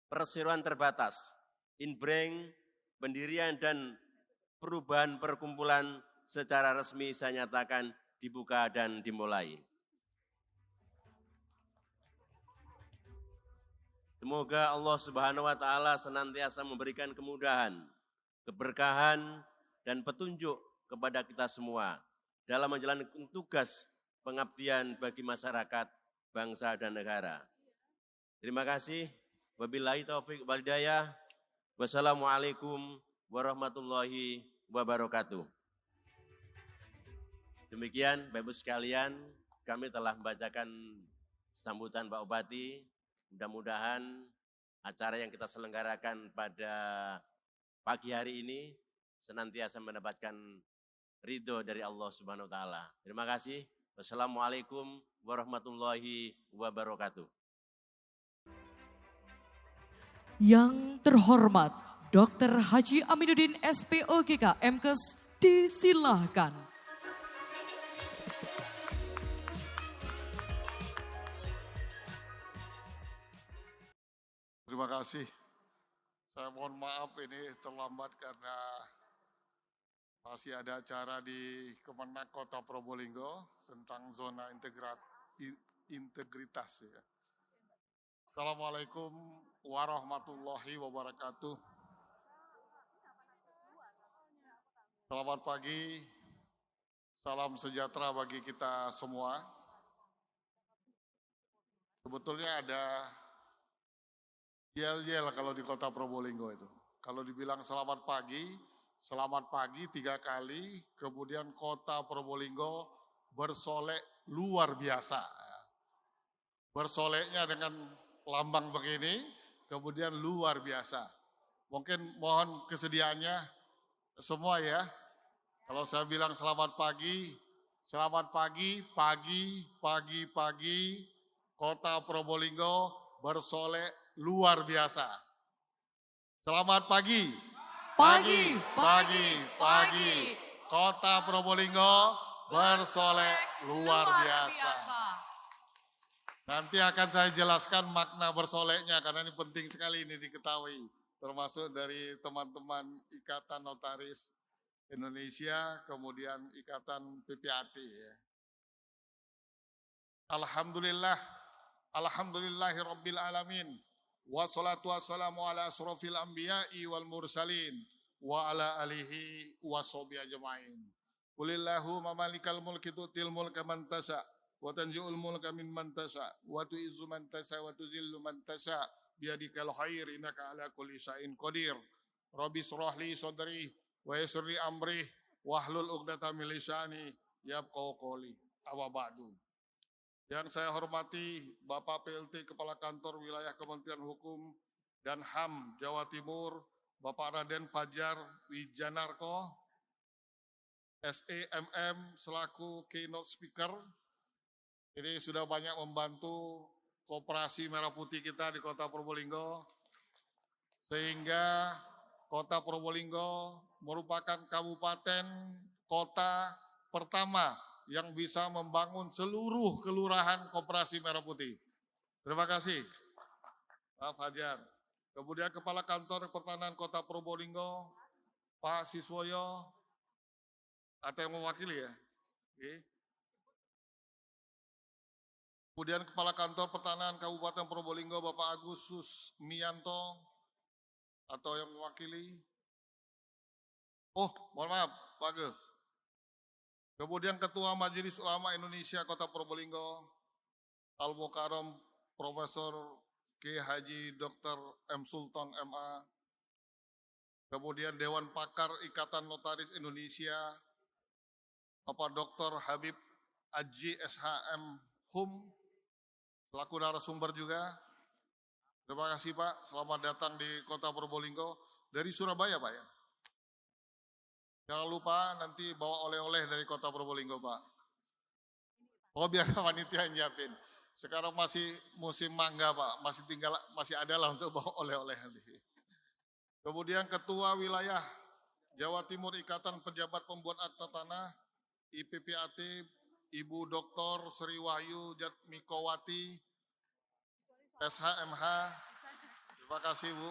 Perseroan Terbatas, Inbreng, Pendirian dan Perubahan Perkumpulan secara resmi saya nyatakan dibuka dan dimulai. Semoga Allah Subhanahu wa Ta'ala senantiasa memberikan kemudahan, keberkahan, dan petunjuk kepada kita semua dalam menjalankan tugas pengabdian bagi masyarakat, bangsa, dan negara. Terima kasih. Wabillahi taufiq wal hidayah. Wassalamualaikum warahmatullahi wabarakatuh. Demikian, Bapak-Ibu sekalian, kami telah membacakan sambutan Pak Bupati. Mudah-mudahan acara yang kita selenggarakan pada pagi hari ini senantiasa mendapatkan ridho dari Allah Subhanahu wa Ta'ala. Terima kasih. Wassalamualaikum warahmatullahi wabarakatuh. Yang terhormat Dr. Haji Aminuddin SPOGK MKes, disilahkan. Terima kasih. Saya mohon maaf ini terlambat karena masih ada acara di Kemenak Kota Probolinggo tentang zona integritas. Ya. Assalamualaikum warahmatullahi wabarakatuh. Selamat pagi, salam sejahtera bagi kita semua. Sebetulnya ada yel-yel kalau di Kota Probolinggo itu. Kalau dibilang selamat pagi 3 kali, kemudian Kota Probolinggo bersolek luar biasa. Bersoleknya dengan lambang begini, kemudian luar biasa. Mungkin mohon kesediaannya semua ya. Kalau saya bilang selamat pagi, pagi, Kota Probolinggo bersolek luar biasa. Selamat pagi. Pagi. Kota Probolinggo bersolek luar biasa. Nanti akan saya jelaskan makna bersoleknya karena ini penting sekali ini diketahui. Termasuk dari teman-teman Ikatan Notaris Indonesia, kemudian Ikatan PPAT. Ya. Alhamdulillahirabbil alamin. Wassalatu wassalamu ala asrofil anbiya'i wal mursalin wa ala alihi washabihi ajma'in. Qulillahumma malikal mulki tu'til mulka man tasha wa tanzi'ul mulka mimman tasha wa tu'izzu man tasha wa tuzillu man tasha biyadikal khair innaka ala kulli syai'in qadir. Rabbi shrah li sadri wa yassir li amri wahlul 'uqdatam min lisani yafqahu qawli. Amma ba'du. Yang saya hormati Bapak PLT Kepala Kantor Wilayah Kementerian Hukum dan HAM Jawa Timur, Bapak Raden Fajar Wijanarko, SEMM selaku keynote speaker. Ini sudah banyak membantu Koperasi Merah Putih kita di Kota Probolinggo, sehingga Kota Probolinggo merupakan kabupaten kota pertama yang bisa membangun seluruh kelurahan Koperasi Merah Putih. Terima kasih, Pak Fajar. Kemudian Kepala Kantor Pertanahan Kota Probolinggo, Pak Siswoyo, Atau yang mewakili ya? Oke. Kemudian Kepala Kantor Pertanahan Kabupaten Probolinggo Bapak Agus Susmianto atau yang mewakili. Oh, mohon maaf, Pak Agus. Kemudian Ketua Majelis Ulama Indonesia Kota Probolinggo Al-Mukarram Profesor K. Haji Dr. M. Sultan MA. Kemudian Dewan Pakar Ikatan Notaris Indonesia Bapak Dr. Habib Aji SHM Hum selaku narasumber juga. Terima kasih Pak, selamat datang di Kota Probolinggo dari Surabaya Pak ya. Jangan lupa nanti bawa oleh-oleh dari Kota Probolinggo Pak. Oh biar panitia yang nyiapin. Sekarang masih musim mangga Pak, masih ada lah untuk bawa oleh-oleh nanti. Kemudian Ketua Wilayah Jawa Timur Ikatan Pejabat Pembuat Akta Tanah IPPAT Ibu Dr. Sri Wahyu Jatmikowati SHMH. Terima kasih Bu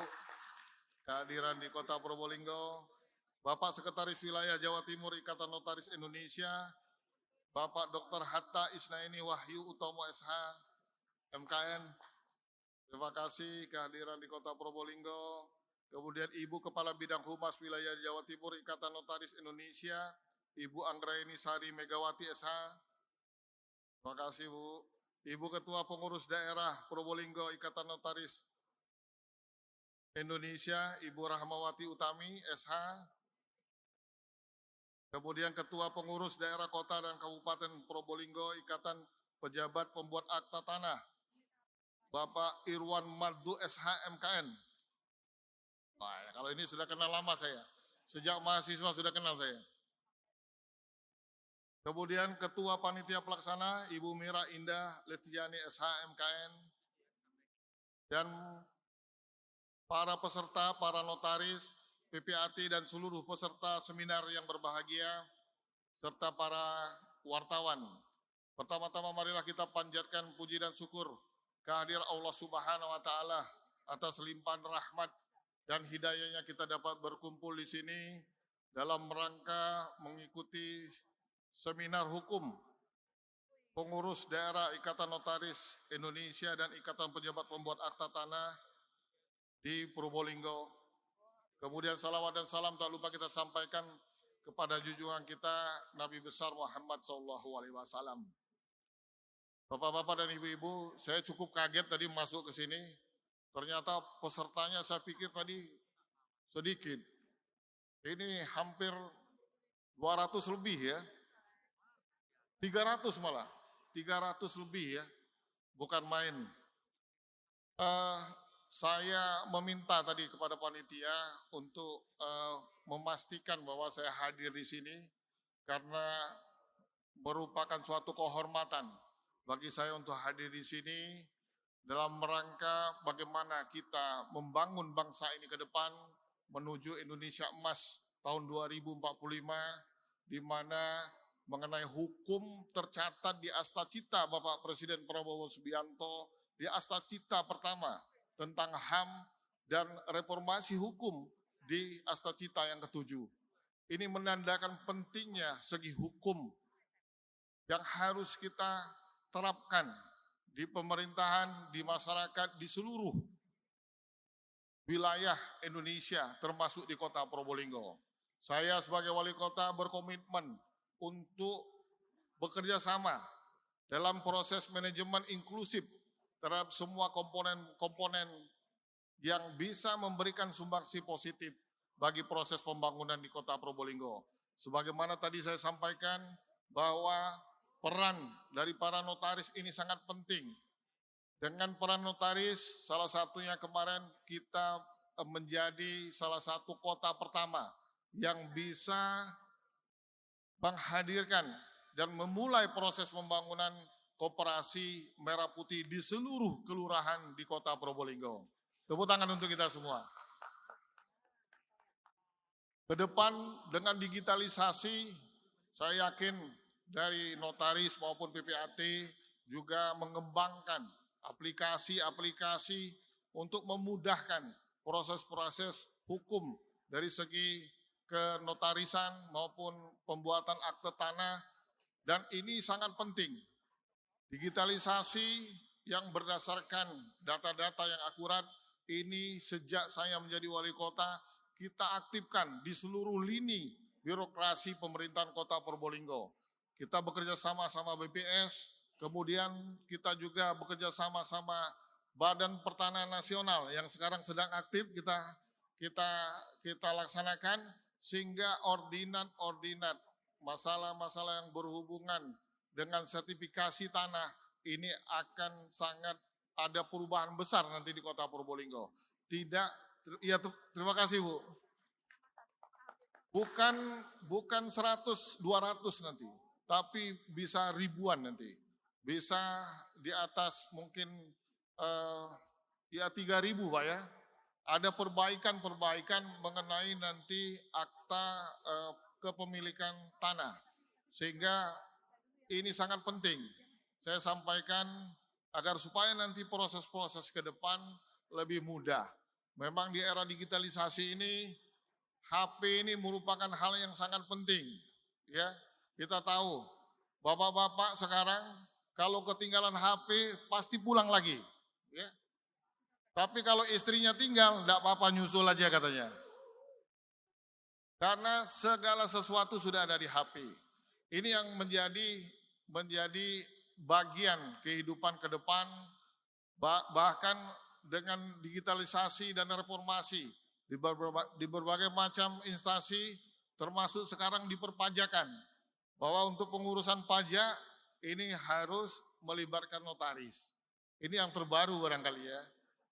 kehadiran di Kota Probolinggo. Bapak Sekretaris Wilayah Jawa Timur Ikatan Notaris Indonesia Bapak Dr. Hatta Isnaini Wahyu Utomo SH, MKN. Terima kasih kehadiran di Kota Probolinggo. Kemudian Ibu Kepala Bidang Humas Wilayah Jawa Timur Ikatan Notaris Indonesia, Ibu Anggraini Sari Megawati SH. Terima kasih Bu. Ibu Ketua Pengurus Daerah Probolinggo Ikatan Notaris Indonesia, Ibu Rahmawati Utami SH. Kemudian Ketua Pengurus Daerah Kota dan Kabupaten Probolinggo Ikatan Pejabat Pembuat Akta Tanah, Bapak Irwan Mardu SH MKN. Wah, ya, kalau ini sudah kenal lama saya, sejak mahasiswa sudah kenal saya. Kemudian Ketua Panitia Pelaksana Ibu Mira Indah Lestiani SH MKN. Dan para peserta, para notaris, PPAT dan seluruh peserta seminar yang berbahagia, serta para wartawan. Pertama-tama marilah kita panjatkan puji dan syukur kehadiran Allah Subhanahu wa Ta'ala atas limpahan rahmat dan hidayahnya kita dapat berkumpul di sini dalam rangka mengikuti seminar hukum pengurus daerah Ikatan Notaris Indonesia dan Ikatan Pejabat Pembuat Akta Tanah di Probolinggo. Kemudian salawat dan salam tak lupa kita sampaikan kepada junjungan kita Nabi besar Muhammad SAW. Bapak-bapak dan ibu-ibu, saya cukup kaget tadi masuk ke sini. Ternyata pesertanya saya pikir tadi sedikit. Ini hampir 200 lebih ya. 300 malah. 300 lebih ya. Bukan main. Saya meminta tadi kepada panitia untuk memastikan bahwa saya hadir di sini karena merupakan suatu kehormatan bagi saya untuk hadir di sini dalam rangka bagaimana kita membangun bangsa ini ke depan menuju Indonesia Emas tahun 2045 di mana mengenai hukum tercatat di Astacita Bapak Presiden Prabowo Subianto di Astacita pertama tentang HAM dan reformasi hukum di Astacita yang ke-7. Ini menandakan pentingnya segi hukum yang harus kita terapkan di pemerintahan, di masyarakat, di seluruh wilayah Indonesia, termasuk di Kota Probolinggo. Saya sebagai wali kota berkomitmen untuk bekerja sama dalam proses manajemen inklusif terhadap semua komponen-komponen yang bisa memberikan sumbangsi positif bagi proses pembangunan di Kota Probolinggo. Sebagaimana tadi saya sampaikan bahwa peran dari para notaris ini sangat penting. Dengan peran notaris, salah satunya kemarin kita menjadi salah satu kota pertama yang bisa menghadirkan dan memulai proses pembangunan koperasi merah putih di seluruh kelurahan di Kota Probolinggo. Tepuk tangan untuk kita semua. Ke depan dengan digitalisasi, saya yakin dari notaris maupun PPAT juga mengembangkan aplikasi-aplikasi untuk memudahkan proses-proses hukum dari segi kenotarisan maupun pembuatan akte tanah, dan ini sangat penting. Digitalisasi yang berdasarkan data-data yang akurat, ini sejak saya menjadi wali kota, kita aktifkan di seluruh lini birokrasi pemerintahan Kota Probolinggo. Kita bekerja sama BPS, kemudian kita juga bekerja sama Badan Pertanahan Nasional yang sekarang sedang aktif kita laksanakan, sehingga ordinat masalah-masalah yang berhubungan dengan sertifikasi tanah ini akan sangat ada perubahan besar nanti di Kota Probolinggo. Terima kasih Bu. Bukan 100, 200 nanti, tapi bisa ribuan nanti. Bisa di atas mungkin 3.000 Pak ya. Ada perbaikan mengenai nanti akta kepemilikan tanah. Sehingga ini sangat penting. Saya sampaikan agar supaya nanti proses-proses ke depan lebih mudah. Memang di era digitalisasi ini, HP ini merupakan hal yang sangat penting. Ya, kita tahu, bapak-bapak sekarang kalau ketinggalan HP pasti pulang lagi. Ya. Tapi kalau istrinya tinggal, enggak apa-apa, nyusul aja katanya. Karena segala sesuatu sudah ada di HP. Ini yang menjadi bagian kehidupan ke depan, bahkan dengan digitalisasi dan reformasi di berbagai macam instansi, termasuk sekarang di perpajakan, bahwa untuk pengurusan pajak ini harus melibatkan notaris. Ini yang terbaru barangkali ya.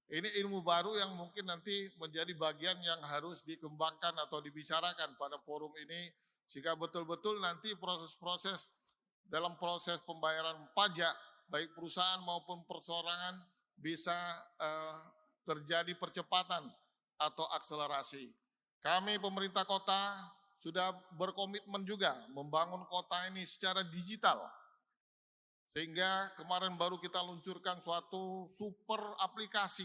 Ini ilmu baru yang mungkin nanti menjadi bagian yang harus dikembangkan atau dibicarakan pada forum ini, sehingga betul-betul nanti proses-proses dalam proses pembayaran pajak, baik perusahaan maupun perseorangan, bisa terjadi percepatan atau akselerasi. Kami pemerintah kota sudah berkomitmen juga membangun kota ini secara digital. Sehingga kemarin baru kita luncurkan suatu super aplikasi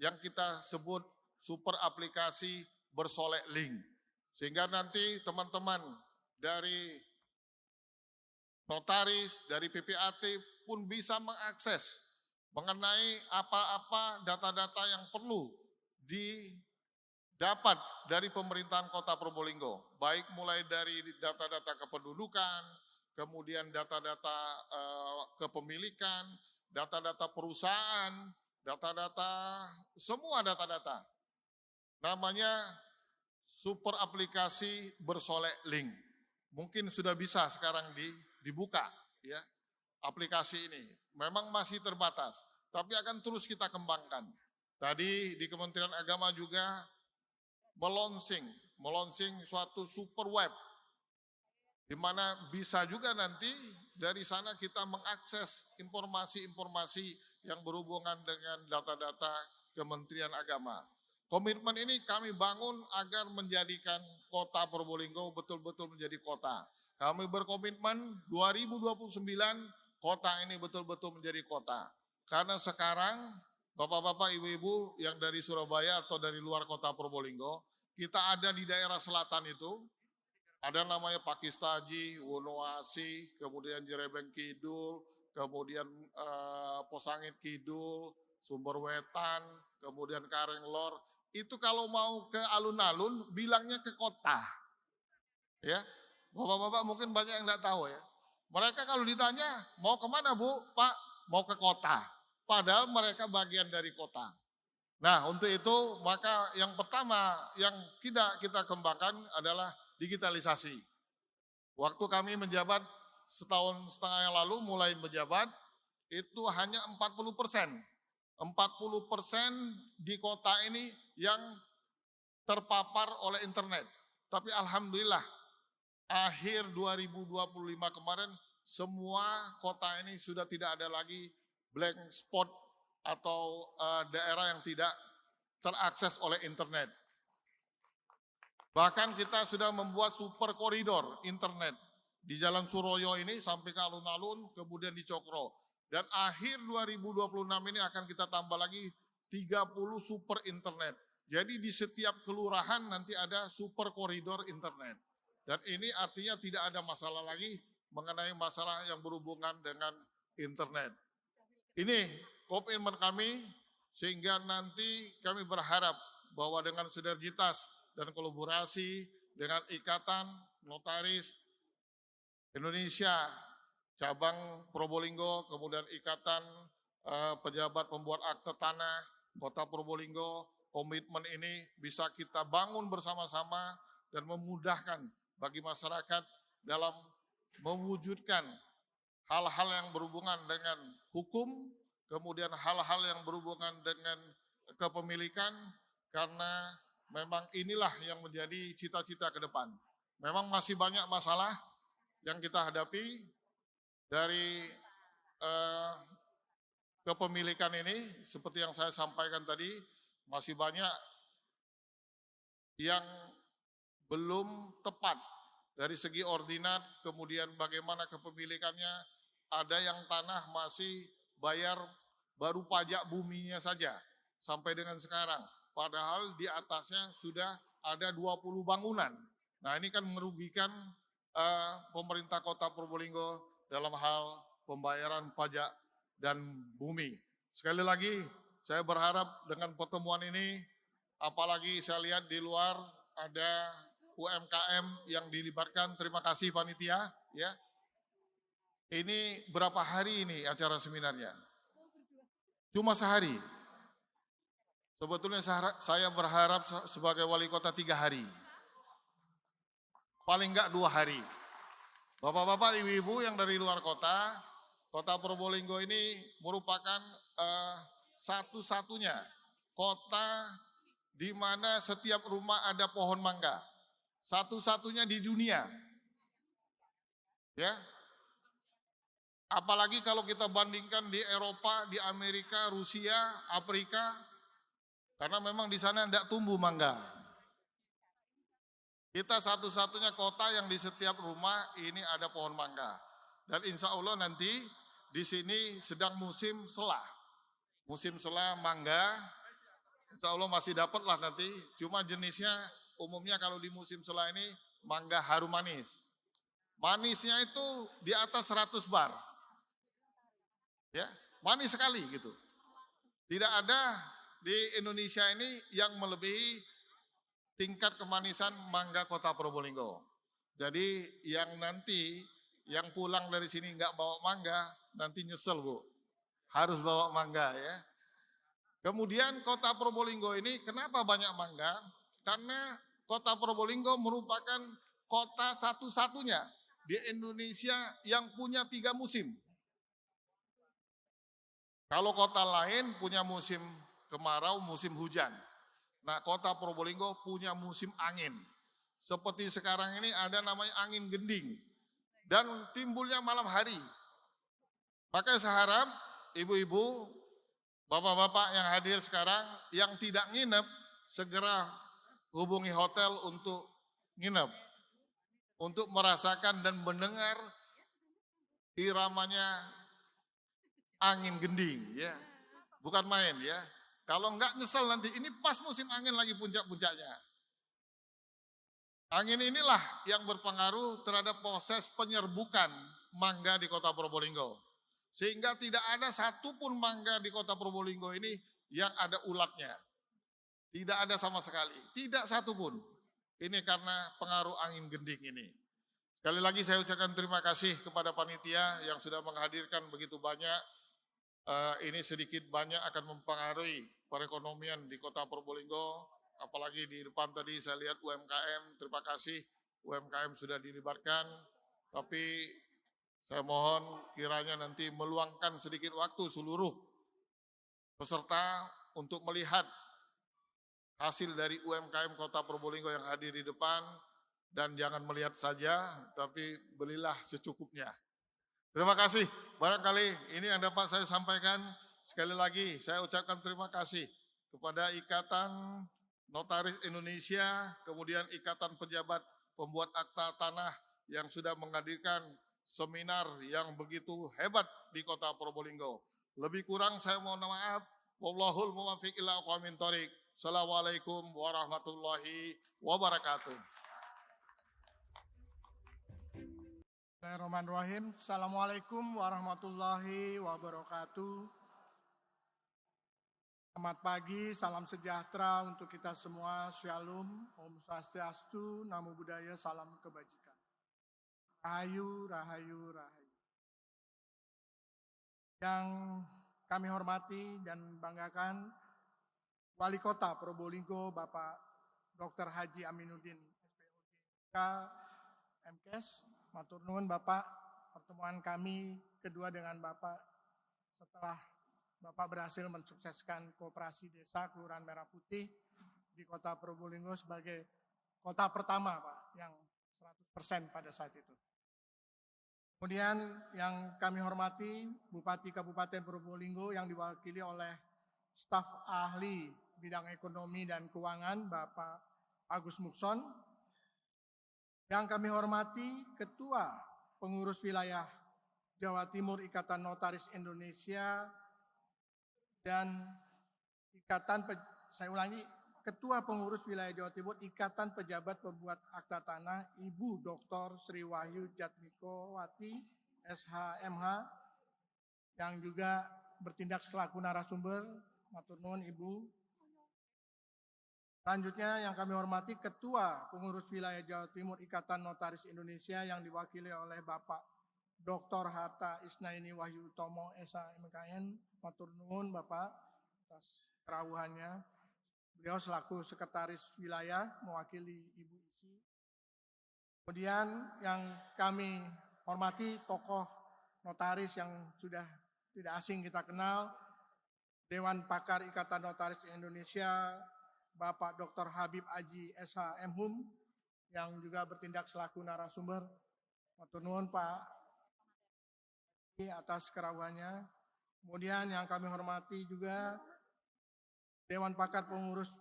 yang kita sebut super aplikasi Bersolek Link. Sehingga nanti teman-teman dari notaris, dari PPAT pun bisa mengakses mengenai apa-apa data-data yang perlu didapat dari pemerintahan Kota Probolinggo. Baik mulai dari data-data kependudukan, kemudian data-data kepemilikan, data-data perusahaan, data-data, semua data-data. Namanya super aplikasi Bersolek Link. Mungkin sudah bisa sekarang dibuka ya aplikasi ini. Memang masih terbatas, tapi akan terus kita kembangkan. Tadi di Kementerian Agama juga melonsing suatu super web, di mana bisa juga nanti dari sana kita mengakses informasi-informasi yang berhubungan dengan data-data Kementerian Agama. Komitmen ini kami bangun agar menjadikan Kota Probolinggo betul-betul menjadi kota. Kami berkomitmen 2029 kota ini betul-betul menjadi kota. Karena sekarang Bapak-bapak, Ibu-ibu yang dari Surabaya atau dari luar Kota Probolinggo, kita ada di daerah selatan itu, ada namanya Pakistaji, Wonoasi, kemudian Jerebeng Kidul, kemudian Posangit Kidul, Sumberwetan, kemudian Karenglor. Itu kalau mau ke alun-alun bilangnya ke kota. Ya, bapak-bapak mungkin banyak yang enggak tahu ya. Mereka kalau ditanya mau kemana Bu? Pak, mau ke kota. Padahal mereka bagian dari kota. Nah untuk itu maka yang pertama yang tidak kita kembangkan adalah digitalisasi. Waktu kami menjabat setahun setengah yang lalu mulai menjabat, itu hanya 40%. 40% di kota ini yang terpapar oleh internet. Tapi alhamdulillah akhir 2025 kemarin semua kota ini sudah tidak ada lagi blank spot atau daerah yang tidak terakses oleh internet. Bahkan kita sudah membuat super koridor internet di Jalan Suroyo ini sampai ke alun-alun, kemudian di Cokro. Dan akhir 2026 ini akan kita tambah lagi 30 super internet. Jadi di setiap kelurahan nanti ada super koridor internet. Dan ini artinya tidak ada masalah lagi mengenai masalah yang berhubungan dengan internet. Ini komitmen kami sehingga nanti kami berharap bahwa dengan sinergitas dan kolaborasi dengan Ikatan Notaris Indonesia cabang Probolinggo, kemudian Ikatan Pejabat Pembuat Akta Tanah Kota Probolinggo, komitmen ini bisa kita bangun bersama-sama dan memudahkan bagi masyarakat dalam mewujudkan hal-hal yang berhubungan dengan hukum, kemudian hal-hal yang berhubungan dengan kepemilikan, karena memang inilah yang menjadi cita-cita ke depan. Memang masih banyak masalah yang kita hadapi dari kepemilikan ini, seperti yang saya sampaikan tadi, masih banyak yang belum tepat dari segi ordinat, kemudian bagaimana kepemilikannya, ada yang tanah masih bayar baru pajak buminya saja sampai dengan sekarang, padahal di atasnya sudah ada 20 bangunan. Nah ini kan merugikan pemerintah Kota Probolinggo dalam hal pembayaran pajak dan bumi. Sekali lagi, saya berharap dengan pertemuan ini, apalagi saya lihat di luar ada UMKM yang dilibatkan. Terima kasih panitia. Ya, ini berapa hari ini acara seminarnya? Cuma sehari. Sebetulnya saya berharap sebagai wali kota 3 hari. Paling enggak 2 hari. Bapak-bapak, ibu-ibu yang dari luar kota, Kota Probolinggo ini merupakan satu-satunya kota di mana setiap rumah ada pohon mangga. Satu-satunya di dunia. Ya. Apalagi kalau kita bandingkan di Eropa, di Amerika, Rusia, Afrika, karena memang di sana tidak tumbuh mangga. Kita satu-satunya kota yang di setiap rumah ini ada pohon mangga. Dan insya Allah nanti di sini sedang musim selah. Musim selah mangga, insya Allah masih dapat lah nanti. Cuma jenisnya umumnya kalau di musim selah ini mangga harum manis. Manisnya itu di atas 100 bar. Ya, manis sekali gitu. Tidak ada di Indonesia ini yang melebihi tingkat kemanisan mangga Kota Probolinggo. Jadi yang nanti yang pulang dari sini nggak bawa mangga, nanti nyesel Bu. Harus bawa mangga ya. Kemudian Kota Probolinggo ini kenapa banyak mangga? Karena Kota Probolinggo merupakan kota satu-satunya di Indonesia yang punya 3 musim. Kalau kota lain punya musim kemarau, musim hujan. Nah, Kota Probolinggo punya musim angin. Seperti sekarang ini ada namanya angin gending. Dan timbulnya malam hari. Maka saya harap ibu-ibu, bapak-bapak yang hadir sekarang, yang tidak nginep, segera hubungi hotel untuk nginep. Untuk merasakan dan mendengar iramanya angin gending. Ya, bukan main ya. Kalau enggak nyesel nanti, ini pas musim angin lagi puncak-puncaknya. Angin inilah yang berpengaruh terhadap proses penyerbukan mangga di Kota Probolinggo. Sehingga tidak ada satupun mangga di Kota Probolinggo ini yang ada ulatnya. Tidak ada sama sekali, tidak satupun. Ini karena pengaruh angin gending ini. Sekali lagi saya ucapkan terima kasih kepada panitia yang sudah menghadirkan begitu banyak. Ini sedikit banyak akan mempengaruhi perekonomian di Kota Probolinggo. Apalagi di depan tadi saya lihat UMKM, terima kasih UMKM sudah dilibatkan. Tapi saya mohon kiranya nanti meluangkan sedikit waktu seluruh peserta untuk melihat hasil dari UMKM Kota Probolinggo yang hadir di depan. Dan jangan melihat saja, tapi belilah secukupnya. Terima kasih. Barangkali ini yang dapat saya sampaikan. Sekali lagi saya ucapkan terima kasih kepada Ikatan Notaris Indonesia, kemudian Ikatan Pejabat Pembuat Akta Tanah yang sudah menghadirkan seminar yang begitu hebat di Kota Probolinggo. Lebih kurang saya mohon maaf. Wallahul muwaffiq ila aqwamit thoriq. Assalamualaikum warahmatullahi wabarakatuh. Bismillahirrahmanirrahim. Assalamualaikum warahmatullahi wabarakatuh. Selamat pagi, salam sejahtera untuk kita semua. Shalom, Om Swastiastu, Namo Buddhaya, salam kebajikan. Rahayu, rahayu, rahayu. Yang kami hormati dan banggakan Wali Kota Probolinggo, Bapak Dr. Haji Aminuddin, SPOD, MKes. Matur nuwun Bapak, pertemuan kami kedua dengan Bapak setelah Bapak berhasil mensukseskan Koperasi Desa Kelurahan Merah Putih di Kota Probolinggo sebagai kota pertama Pak yang 100% pada saat itu. Kemudian yang kami hormati Bupati Kabupaten Probolinggo yang diwakili oleh staf ahli bidang ekonomi dan keuangan Bapak Agus Mukson. Yang kami hormati Ketua Pengurus Wilayah Jawa Timur Ikatan Notaris Indonesia dan Ketua Pengurus Wilayah Jawa Timur Ikatan Pejabat Pembuat Akta Tanah Ibu Dr. Sri Wahyu Jatmikowati SHMH yang juga bertindak selaku narasumber. Matur nuwun Ibu. Selanjutnya yang kami hormati Ketua Pengurus Wilayah Jawa Timur Ikatan Notaris Indonesia yang diwakili oleh Bapak Dr. Hatta Isnaini Wahyu Utomo SHMKN. Matur nuwun Bapak atas kerawuhannya. Beliau selaku Sekretaris Wilayah mewakili Ibu Isi. Kemudian yang kami hormati tokoh notaris yang sudah tidak asing kita kenal, Dewan Pakar Ikatan Notaris Indonesia, Bapak Dr. Habib Aji SH Mhum, yang juga bertindak selaku narasumber. Matur nuwun Pak atas kerawuhannya. Kemudian yang kami hormati juga Dewan Pakar Pengurus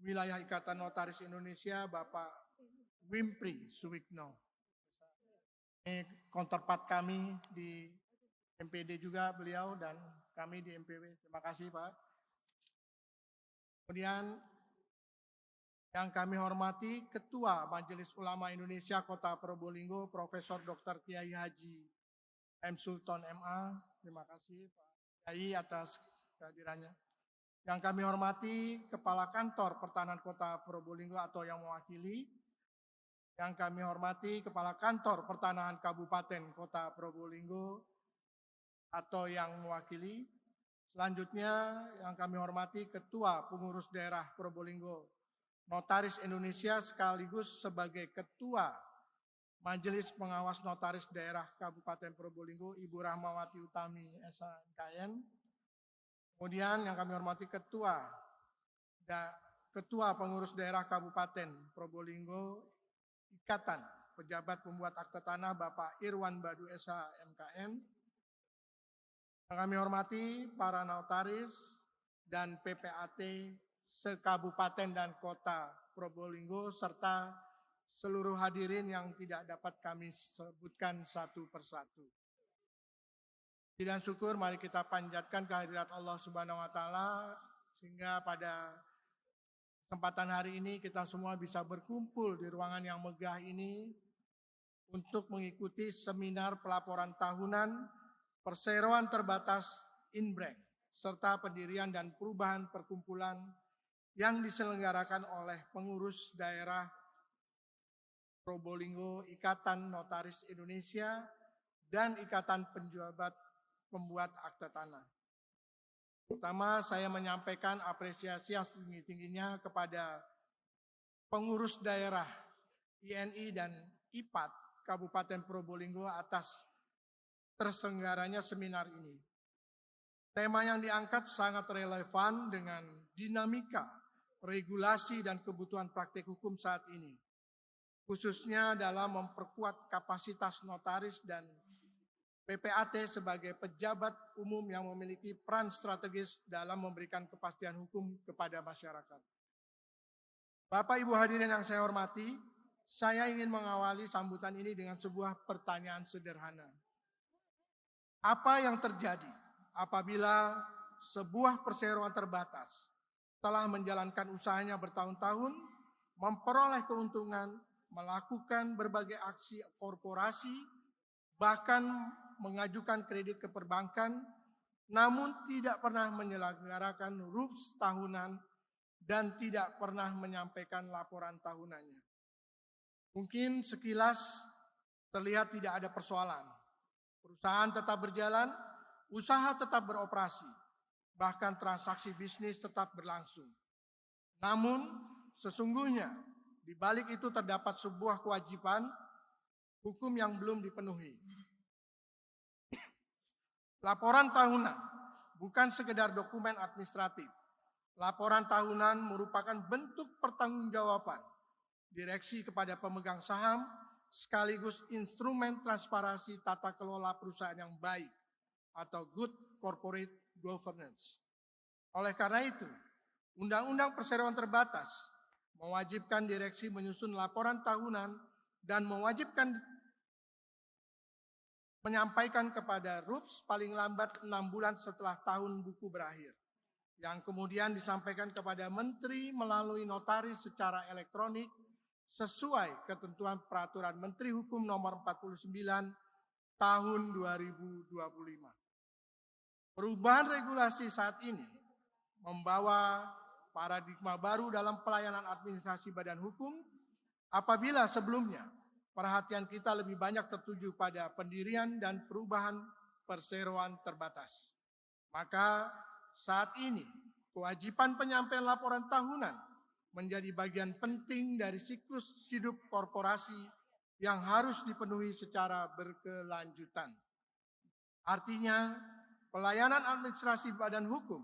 Wilayah Ikatan Notaris Indonesia, Bapak Wimpri Suwikno. Ini counterpart kami di MPD juga beliau dan kami di MPW. Terima kasih Pak. Kemudian yang kami hormati Ketua Majelis Ulama Indonesia Kota Probolinggo, Profesor Dr. Kiai Haji M. Sultan MA. Terima kasih Pak Kiai atas kehadirannya. Yang kami hormati Kepala Kantor Pertahanan Kota Probolinggo atau yang mewakili. Yang kami hormati Kepala Kantor Pertanahan Kabupaten Kota Probolinggo atau yang mewakili. Selanjutnya yang kami hormati Ketua Pengurus Daerah Probolinggo Notaris Indonesia sekaligus sebagai Ketua Majelis Pengawas Notaris Daerah Kabupaten Probolinggo Ibu Rahmawati Utami SHMKN. Kemudian yang kami hormati Ketua Pengurus Daerah Kabupaten Probolinggo Ikatan Pejabat Pembuat Akta Tanah Bapak Irwan Badu SHMKN. Yang kami hormati para notaris dan PPAT se-Kabupaten dan Kota Probolinggo serta seluruh hadirin yang tidak dapat kami sebutkan satu persatu. Puji dan syukur mari kita panjatkan kehadirat Allah Subhanahu wa taala sehingga pada kesempatan hari ini kita semua bisa berkumpul di ruangan yang megah ini untuk mengikuti seminar pelaporan tahunan Perseroan Terbatas Inbrek serta pendirian dan perubahan perkumpulan yang diselenggarakan oleh pengurus daerah Probolinggo, Ikatan Notaris Indonesia, dan Ikatan Pejabat Pembuat Akta Tanah. Pertama, saya menyampaikan apresiasi yang setinggi-tingginya kepada pengurus daerah INI dan IPAT Kabupaten Probolinggo atas terselenggaranya seminar ini. Tema yang diangkat sangat relevan dengan dinamika, regulasi, dan kebutuhan praktik hukum saat ini, khususnya dalam memperkuat kapasitas notaris dan PPAT sebagai pejabat umum yang memiliki peran strategis dalam memberikan kepastian hukum kepada masyarakat. Bapak Ibu hadirin yang saya hormati, saya ingin mengawali sambutan ini dengan sebuah pertanyaan sederhana. Apa yang terjadi apabila sebuah perseroan terbatas telah menjalankan usahanya bertahun-tahun, memperoleh keuntungan, melakukan berbagai aksi korporasi, bahkan mengajukan kredit ke perbankan, namun tidak pernah menyelenggarakan RUPS tahunan dan tidak pernah menyampaikan laporan tahunannya. Mungkin sekilas terlihat tidak ada persoalan. Perusahaan tetap berjalan, usaha tetap beroperasi, bahkan transaksi bisnis tetap berlangsung. Namun sesungguhnya di balik itu terdapat sebuah kewajiban hukum yang belum dipenuhi. Laporan tahunan bukan sekedar dokumen administratif. Laporan tahunan merupakan bentuk pertanggungjawaban direksi kepada pemegang saham sekaligus instrumen transparansi tata kelola perusahaan yang baik atau good corporate governance. Oleh karena itu, Undang-Undang Perseroan Terbatas mewajibkan direksi menyusun laporan tahunan dan mewajibkan menyampaikan kepada RUPS paling lambat 6 bulan setelah tahun buku berakhir, yang kemudian disampaikan kepada Menteri melalui notaris secara elektronik sesuai ketentuan Peraturan Menteri Hukum Nomor 49 Tahun 2025. Perubahan regulasi saat ini membawa paradigma baru dalam pelayanan administrasi badan hukum apabila sebelumnya perhatian kita lebih banyak tertuju pada pendirian dan perubahan perseroan terbatas. Maka saat ini kewajiban penyampaian laporan tahunan menjadi bagian penting dari siklus hidup korporasi yang harus dipenuhi secara berkelanjutan. Artinya, pelayanan administrasi badan hukum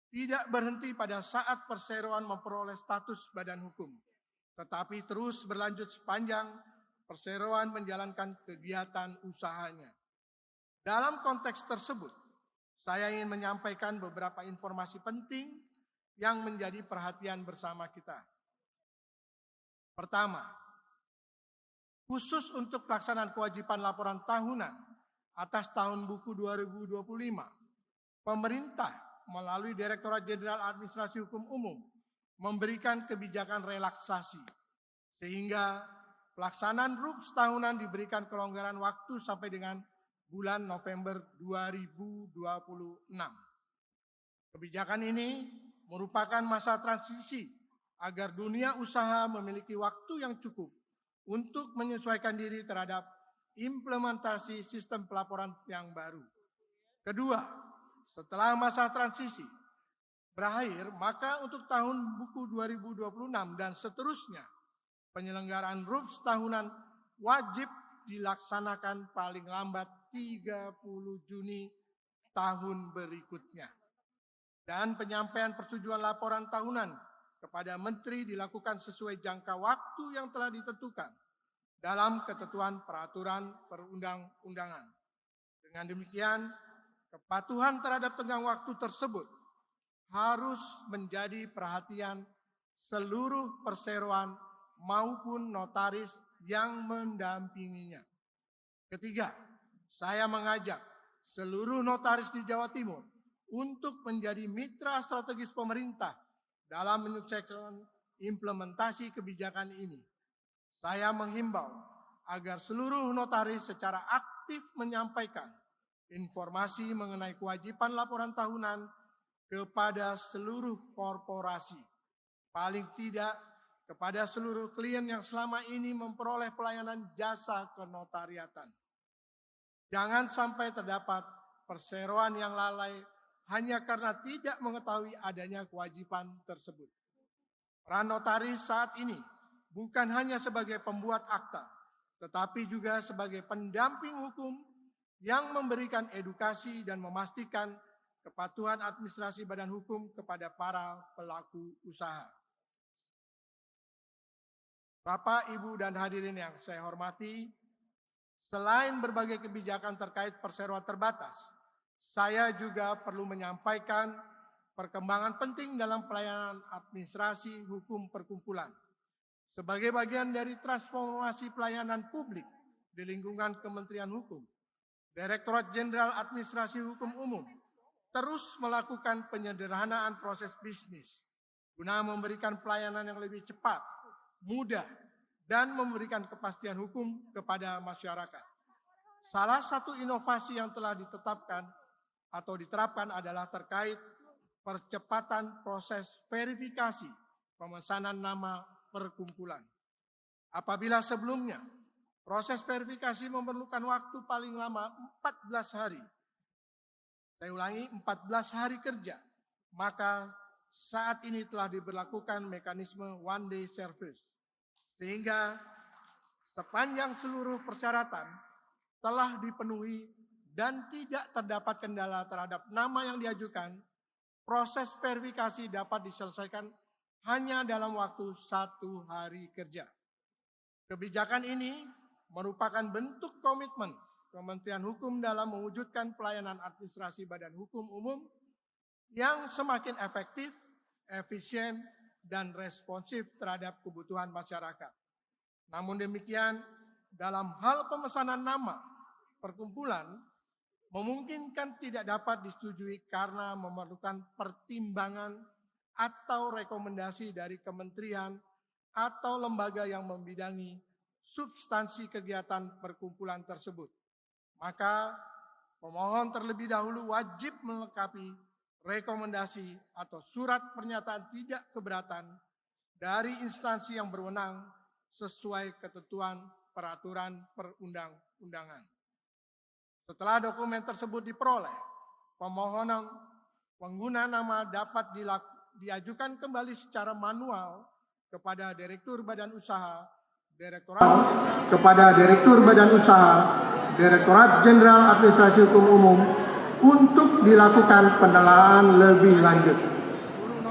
tidak berhenti pada saat perseroan memperoleh status badan hukum, tetapi terus berlanjut sepanjang perseroan menjalankan kegiatan usahanya. Dalam konteks tersebut, saya ingin menyampaikan beberapa informasi penting yang menjadi perhatian bersama kita. Pertama, khusus untuk pelaksanaan kewajiban laporan tahunan atas tahun buku 2025, pemerintah melalui Direktorat Jenderal Administrasi Hukum Umum memberikan kebijakan relaksasi, sehingga pelaksanaan RUPS tahunan diberikan kelonggaran waktu sampai dengan bulan November 2026. Kebijakan ini merupakan masa transisi agar dunia usaha memiliki waktu yang cukup untuk menyesuaikan diri terhadap implementasi sistem pelaporan yang baru. Kedua, setelah masa transisi berakhir, maka untuk tahun buku 2026 dan seterusnya, penyelenggaraan RUPS tahunan wajib dilaksanakan paling lambat 30 Juni tahun berikutnya. Dan penyampaian persetujuan laporan tahunan kepada Menteri dilakukan sesuai jangka waktu yang telah ditentukan dalam ketentuan peraturan perundang-undangan. Dengan demikian, kepatuhan terhadap tenggang waktu tersebut harus menjadi perhatian seluruh perseroan maupun notaris yang mendampinginya. Ketiga, saya mengajak seluruh notaris di Jawa Timur untuk menjadi mitra strategis pemerintah dalam menyukseskan implementasi kebijakan ini. Saya menghimbau agar seluruh notaris secara aktif menyampaikan informasi mengenai kewajiban laporan tahunan kepada seluruh korporasi, paling tidak kepada seluruh klien yang selama ini memperoleh pelayanan jasa kenotariatan. Jangan sampai terdapat perseroan yang lalai hanya karena tidak mengetahui adanya kewajiban tersebut. Peran notaris saat ini bukan hanya sebagai pembuat akta, tetapi juga sebagai pendamping hukum yang memberikan edukasi dan memastikan kepatuhan administrasi badan hukum kepada para pelaku usaha. Bapak, Ibu, dan hadirin yang saya hormati, selain berbagai kebijakan terkait perseroan terbatas, saya juga perlu menyampaikan perkembangan penting dalam pelayanan administrasi hukum perkumpulan. Sebagai bagian dari transformasi pelayanan publik di lingkungan Kementerian Hukum, Direktorat Jenderal Administrasi Hukum Umum terus melakukan penyederhanaan proses bisnis guna memberikan pelayanan yang lebih cepat, mudah, dan memberikan kepastian hukum kepada masyarakat. Salah satu inovasi yang telah ditetapkan atau diterapkan adalah terkait percepatan proses verifikasi pemesanan nama perkumpulan. Apabila sebelumnya proses verifikasi memerlukan waktu paling lama 14 hari, saya ulangi 14 hari kerja, maka saat ini telah diberlakukan mekanisme one day service. Sehingga sepanjang seluruh persyaratan telah dipenuhi dan tidak terdapat kendala terhadap nama yang diajukan, proses verifikasi dapat diselesaikan hanya dalam waktu 1 hari kerja. Kebijakan ini merupakan bentuk komitmen Kementerian Hukum dalam mewujudkan pelayanan administrasi badan hukum umum yang semakin efektif, efisien, dan responsif terhadap kebutuhan masyarakat. Namun demikian, dalam hal pemesanan nama perkumpulan, memungkinkan tidak dapat disetujui karena memerlukan pertimbangan atau rekomendasi dari kementerian atau lembaga yang membidangi substansi kegiatan perkumpulan tersebut. Maka pemohon terlebih dahulu wajib melengkapi rekomendasi atau surat pernyataan tidak keberatan dari instansi yang berwenang sesuai ketentuan peraturan perundang-undangan. Setelah dokumen tersebut diperoleh, pemohonan pengguna nama dapat diajukan kembali secara manual kepada Direktur Badan Usaha, Direktorat Jenderal Administrasi Hukum Umum untuk dilakukan penelaahan lebih lanjut.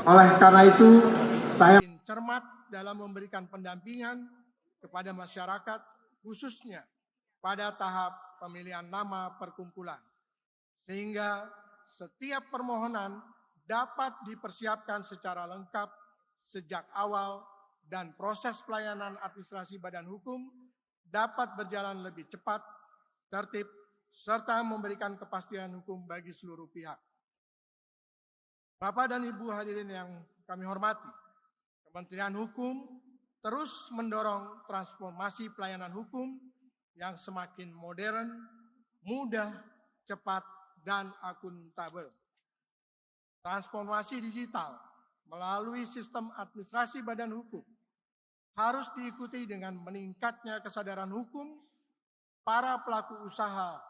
Oleh karena itu, saya cermat dalam memberikan pendampingan kepada masyarakat, khususnya pada tahap pemilihan nama perkumpulan, sehingga setiap permohonan dapat dipersiapkan secara lengkap sejak awal dan proses pelayanan administrasi badan hukum dapat berjalan lebih cepat, tertib, serta memberikan kepastian hukum bagi seluruh pihak. Bapak dan Ibu hadirin yang kami hormati, Kementerian Hukum terus mendorong transformasi pelayanan hukum yang semakin modern, mudah, cepat, dan akuntabel. Transformasi digital melalui sistem administrasi badan hukum harus diikuti dengan meningkatnya kesadaran hukum para pelaku usaha.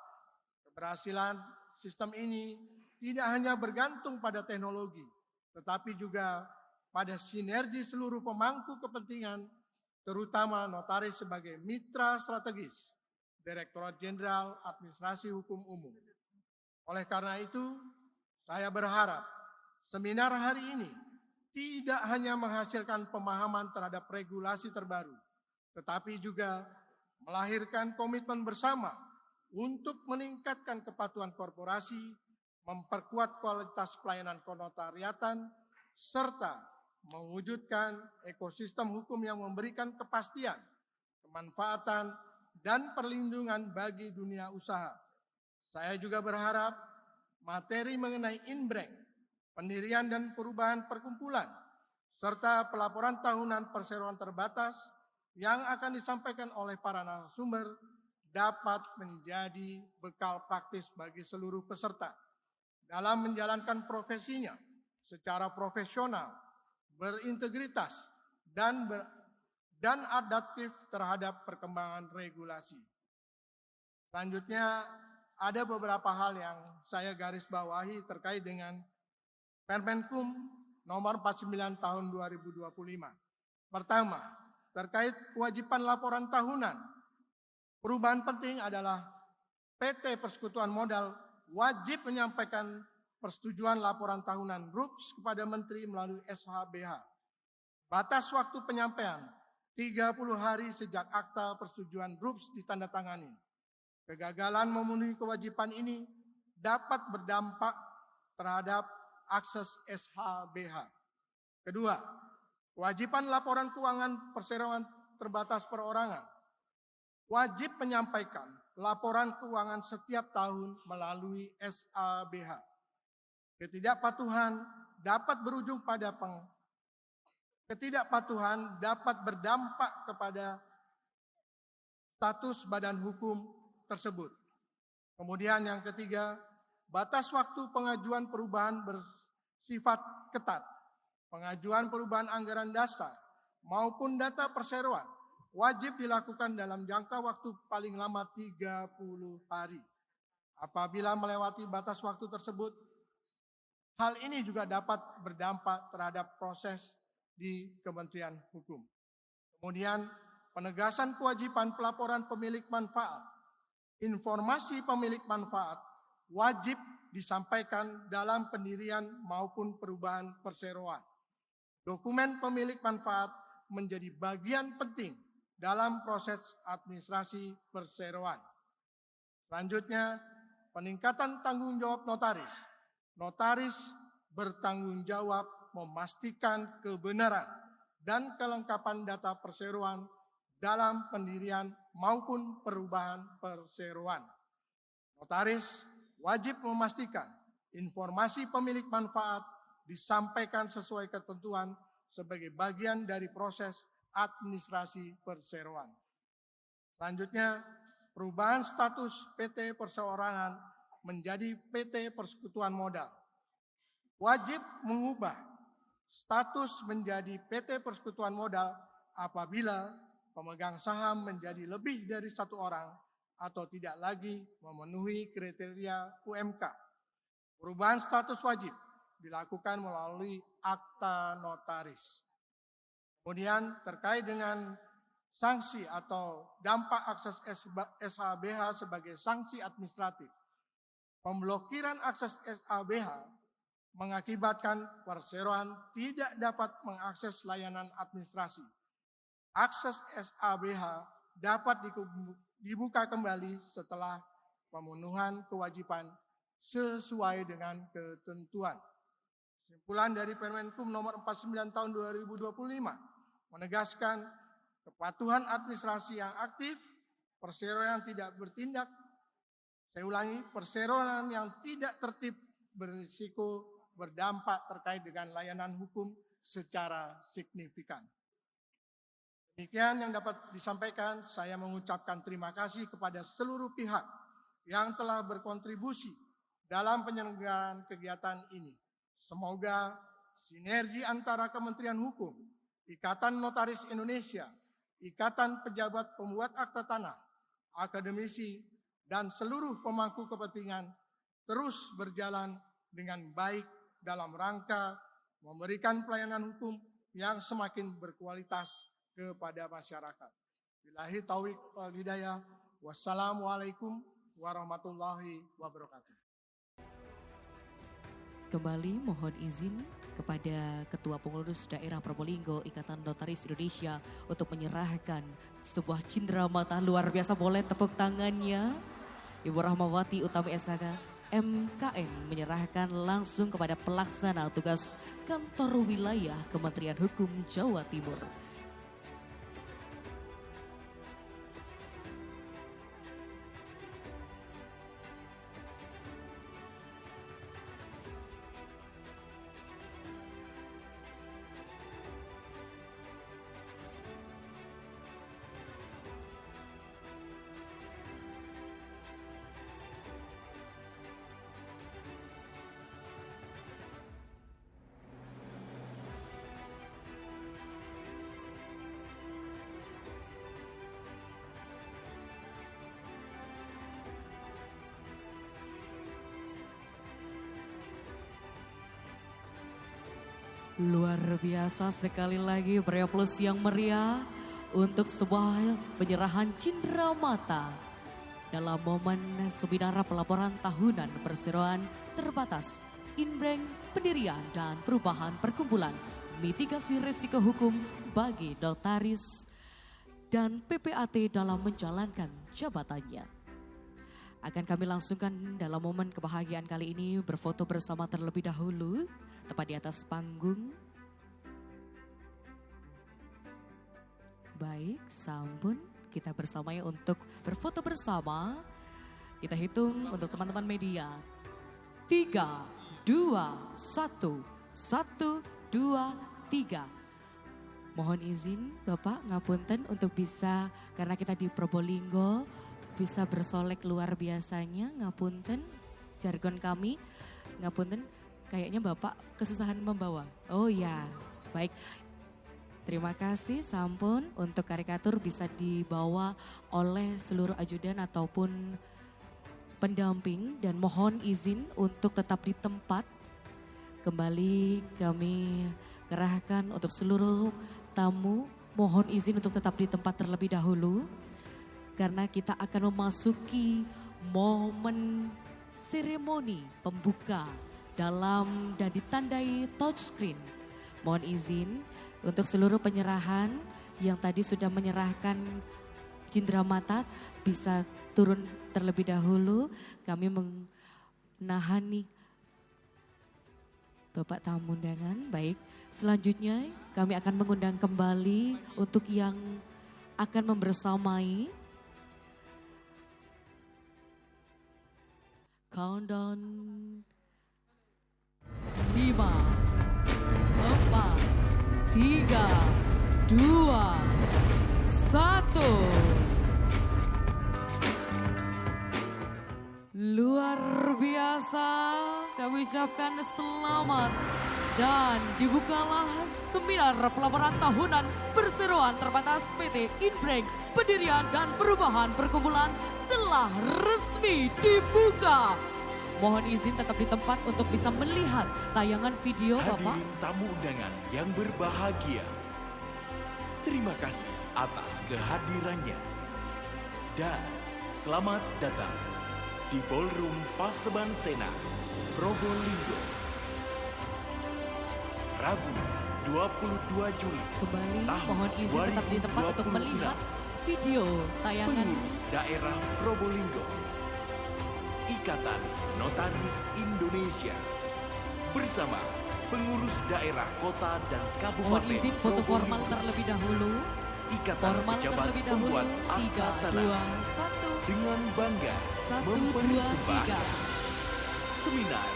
Keberhasilan sistem ini tidak hanya bergantung pada teknologi, tetapi juga pada sinergi seluruh pemangku kepentingan, terutama notaris sebagai mitra strategis Direktorat Jenderal Administrasi Hukum Umum. Oleh karena itu, saya berharap seminar hari ini tidak hanya menghasilkan pemahaman terhadap regulasi terbaru, tetapi juga melahirkan komitmen bersama untuk meningkatkan kepatuhan korporasi, memperkuat kualitas pelayanan kenotariatan, serta mewujudkan ekosistem hukum yang memberikan kepastian, kemanfaatan, dan perlindungan bagi dunia usaha. Saya juga berharap materi mengenai inbrank, pendirian dan perubahan perkumpulan, serta pelaporan tahunan perseroan terbatas yang akan disampaikan oleh para narasumber dapat menjadi bekal praktis bagi seluruh peserta dalam menjalankan profesinya secara profesional, berintegritas, dan adaptif terhadap perkembangan regulasi. Selanjutnya, ada beberapa hal yang saya garis bawahi terkait dengan Permenkum nomor 49 tahun 2025. Pertama, terkait kewajiban laporan tahunan. Perubahan penting adalah PT Persekutuan Modal wajib menyampaikan persetujuan laporan tahunan RUPS kepada Menteri melalui SHBH. Batas waktu penyampaian 30 hari sejak akta persetujuan RUPS ditandatangani. Kegagalan memenuhi kewajiban ini dapat berdampak terhadap akses SHBH. Kedua, kewajiban laporan keuangan perseroan terbatas perorangan. Wajib menyampaikan laporan keuangan setiap tahun melalui SHBH. Ketidakpatuhan dapat berujung pada ketidakpatuhan dapat berdampak kepada status badan hukum tersebut. Kemudian yang ketiga, batas waktu pengajuan perubahan bersifat ketat. Pengajuan perubahan anggaran dasar maupun data perseroan wajib dilakukan dalam jangka waktu paling lama 30 hari. Apabila melewati batas waktu tersebut, hal ini juga dapat berdampak terhadap proses di Kementerian Hukum. Kemudian, penegasan kewajiban pelaporan pemilik manfaat. Informasi pemilik manfaat wajib disampaikan dalam pendirian maupun perubahan perseroan. Dokumen pemilik manfaat menjadi bagian penting dalam proses administrasi perseroan. Selanjutnya, peningkatan tanggung jawab notaris. Notaris bertanggung jawab memastikan kebenaran dan kelengkapan data perseroan dalam pendirian maupun perubahan perseroan. Notaris wajib memastikan informasi pemilik manfaat disampaikan sesuai ketentuan sebagai bagian dari proses administrasi perseroan. Selanjutnya, perubahan status PT Perseorangan menjadi PT Persekutuan Modal. Wajib mengubah status menjadi PT Persekutuan Modal apabila pemegang saham menjadi lebih dari satu orang atau tidak lagi memenuhi kriteria UMK. Perubahan status wajib dilakukan melalui akta notaris. Kemudian terkait dengan sanksi atau dampak akses SHBH sebagai sanksi administratif. Pemblokiran akses SHBH mengakibatkan perseroan tidak dapat mengakses layanan administrasi. Akses SHBH dapat dibuka kembali setelah pemenuhan kewajiban sesuai dengan ketentuan. Kesimpulan dari Permenkum nomor 49 tahun 2025 menegaskan kepatuhan administrasi yang aktif, perseroan yang tidak bertindak. Saya ulangi, perseroan yang tidak tertib berisiko berdampak terkait dengan layanan hukum secara signifikan. Demikian yang dapat disampaikan, saya mengucapkan terima kasih kepada seluruh pihak yang telah berkontribusi dalam penyelenggaraan kegiatan ini. Semoga sinergi antara Kementerian Hukum, Ikatan Notaris Indonesia, Ikatan Pejabat Pembuat Akta Tanah, akademisi, dan seluruh pemangku kepentingan terus berjalan dengan baik dalam rangka memberikan pelayanan hukum yang semakin berkualitas kepada masyarakat. Billahi taufiq wal hidayah. Wassalamualaikum warahmatullahi wabarakatuh. Kembali mohon izin kepada Ketua Pengurus Daerah Probolinggo Ikatan Notaris Indonesia untuk menyerahkan sebuah cindramata luar biasa. Boleh tepuk tangannya. Ibu Rahmawati Utami SHK MKM menyerahkan langsung kepada pelaksana tugas Kantor Wilayah Kementerian Hukum Jawa Timur. Luar biasa sekali lagi, beri aplaus yang meriah untuk sebuah penyerahan cindramata dalam momen seminar pelaporan tahunan perseroan terbatas, Inbreng Pendirian dan Perubahan Perkumpulan Mitigasi Risiko Hukum bagi Notaris dan PPAT dalam menjalankan jabatannya. Akan kami langsungkan dalam momen kebahagiaan kali ini berfoto bersama terlebih dahulu, tepat di atas panggung. Baik, sampun kita bersamanya untuk berfoto bersama. Kita hitung untuk teman-teman media. 3, 2, 1, 1, 2, 3. Mohon izin Bapak ngapunten untuk bisa, karena kita di Probolinggo, bisa bersolek luar biasanya, ngapunten jargon kami, ngapunten kayaknya Bapak kesusahan membawa. Oh ya, baik. Terima kasih sampun untuk karikatur bisa dibawa oleh seluruh ajudan ataupun pendamping dan mohon izin untuk tetap di tempat. Kembali kami kerahkan untuk seluruh tamu, mohon izin untuk tetap di tempat terlebih dahulu. Karena kita akan memasuki momen seremoni pembuka dalam dan ditandai touchscreen. Mohon izin untuk seluruh penyerahan yang tadi sudah menyerahkan cindera mata bisa turun terlebih dahulu. Kami menahani Bapak tamu undangan. Baik, selanjutnya kami akan mengundang kembali untuk yang akan membersamai. Countdown 5, 4, 3, 2, 1. Luar biasa, kami ucapkan selamat dan dibukalah seminar pelaporan tahunan perseroan terbatas PT Inbreng Pendirian dan Perubahan Perkumpulan telah resmi dibuka. Mohon izin tetap di tempat untuk bisa melihat tayangan video Bapak. Hadirin tamu undangan yang berbahagia, terima kasih atas kehadirannya. Dan selamat datang di Ballroom Paseban Sena, Probolinggo. Rabu 22 Juli. Kembali mohon izin tetap di tempat untuk melihat video tayangan. Pengurus Daerah Probolinggo, Ikatan Notaris Indonesia, bersama pengurus daerah kota dan kabupaten Mohon izin foto formal Probolinggo. terlebih dahulu. Ikatan Formal Pejabat terlebih dahulu. Pembuat 3, Akta 2, Tanah 1. dengan bangga 1, 2, mempersembahkan 3. seminar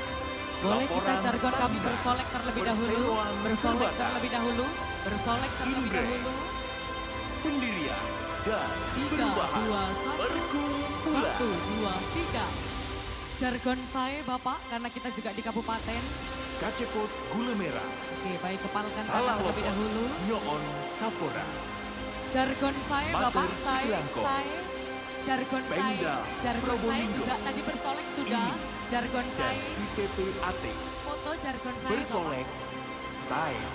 Boleh kita laporan jargon kami tahunan bersolek terlebih dahulu. perseroan Bersolek terbatas terlebih dahulu. Bersolek terlebih Inbreng. dahulu. pendirian dan 3, perubahan 2, 1. perkumpulan. 1, 2, 3. Jargon saya Bapak, karena kita juga di kabupaten. Kacepot Gula Merah, Oke, baik kepalkan tangan Salah terlebih Lopot, dahulu. Nyoon Sapora, Jargon saya Mater Bapak, Srilangko, jargon saya, Pemda jargon saya Probolinggo. juga tadi bersolek sudah. Ini. Jargon dan saya, IPPAT foto jargon saya Bapak. bersolek saya.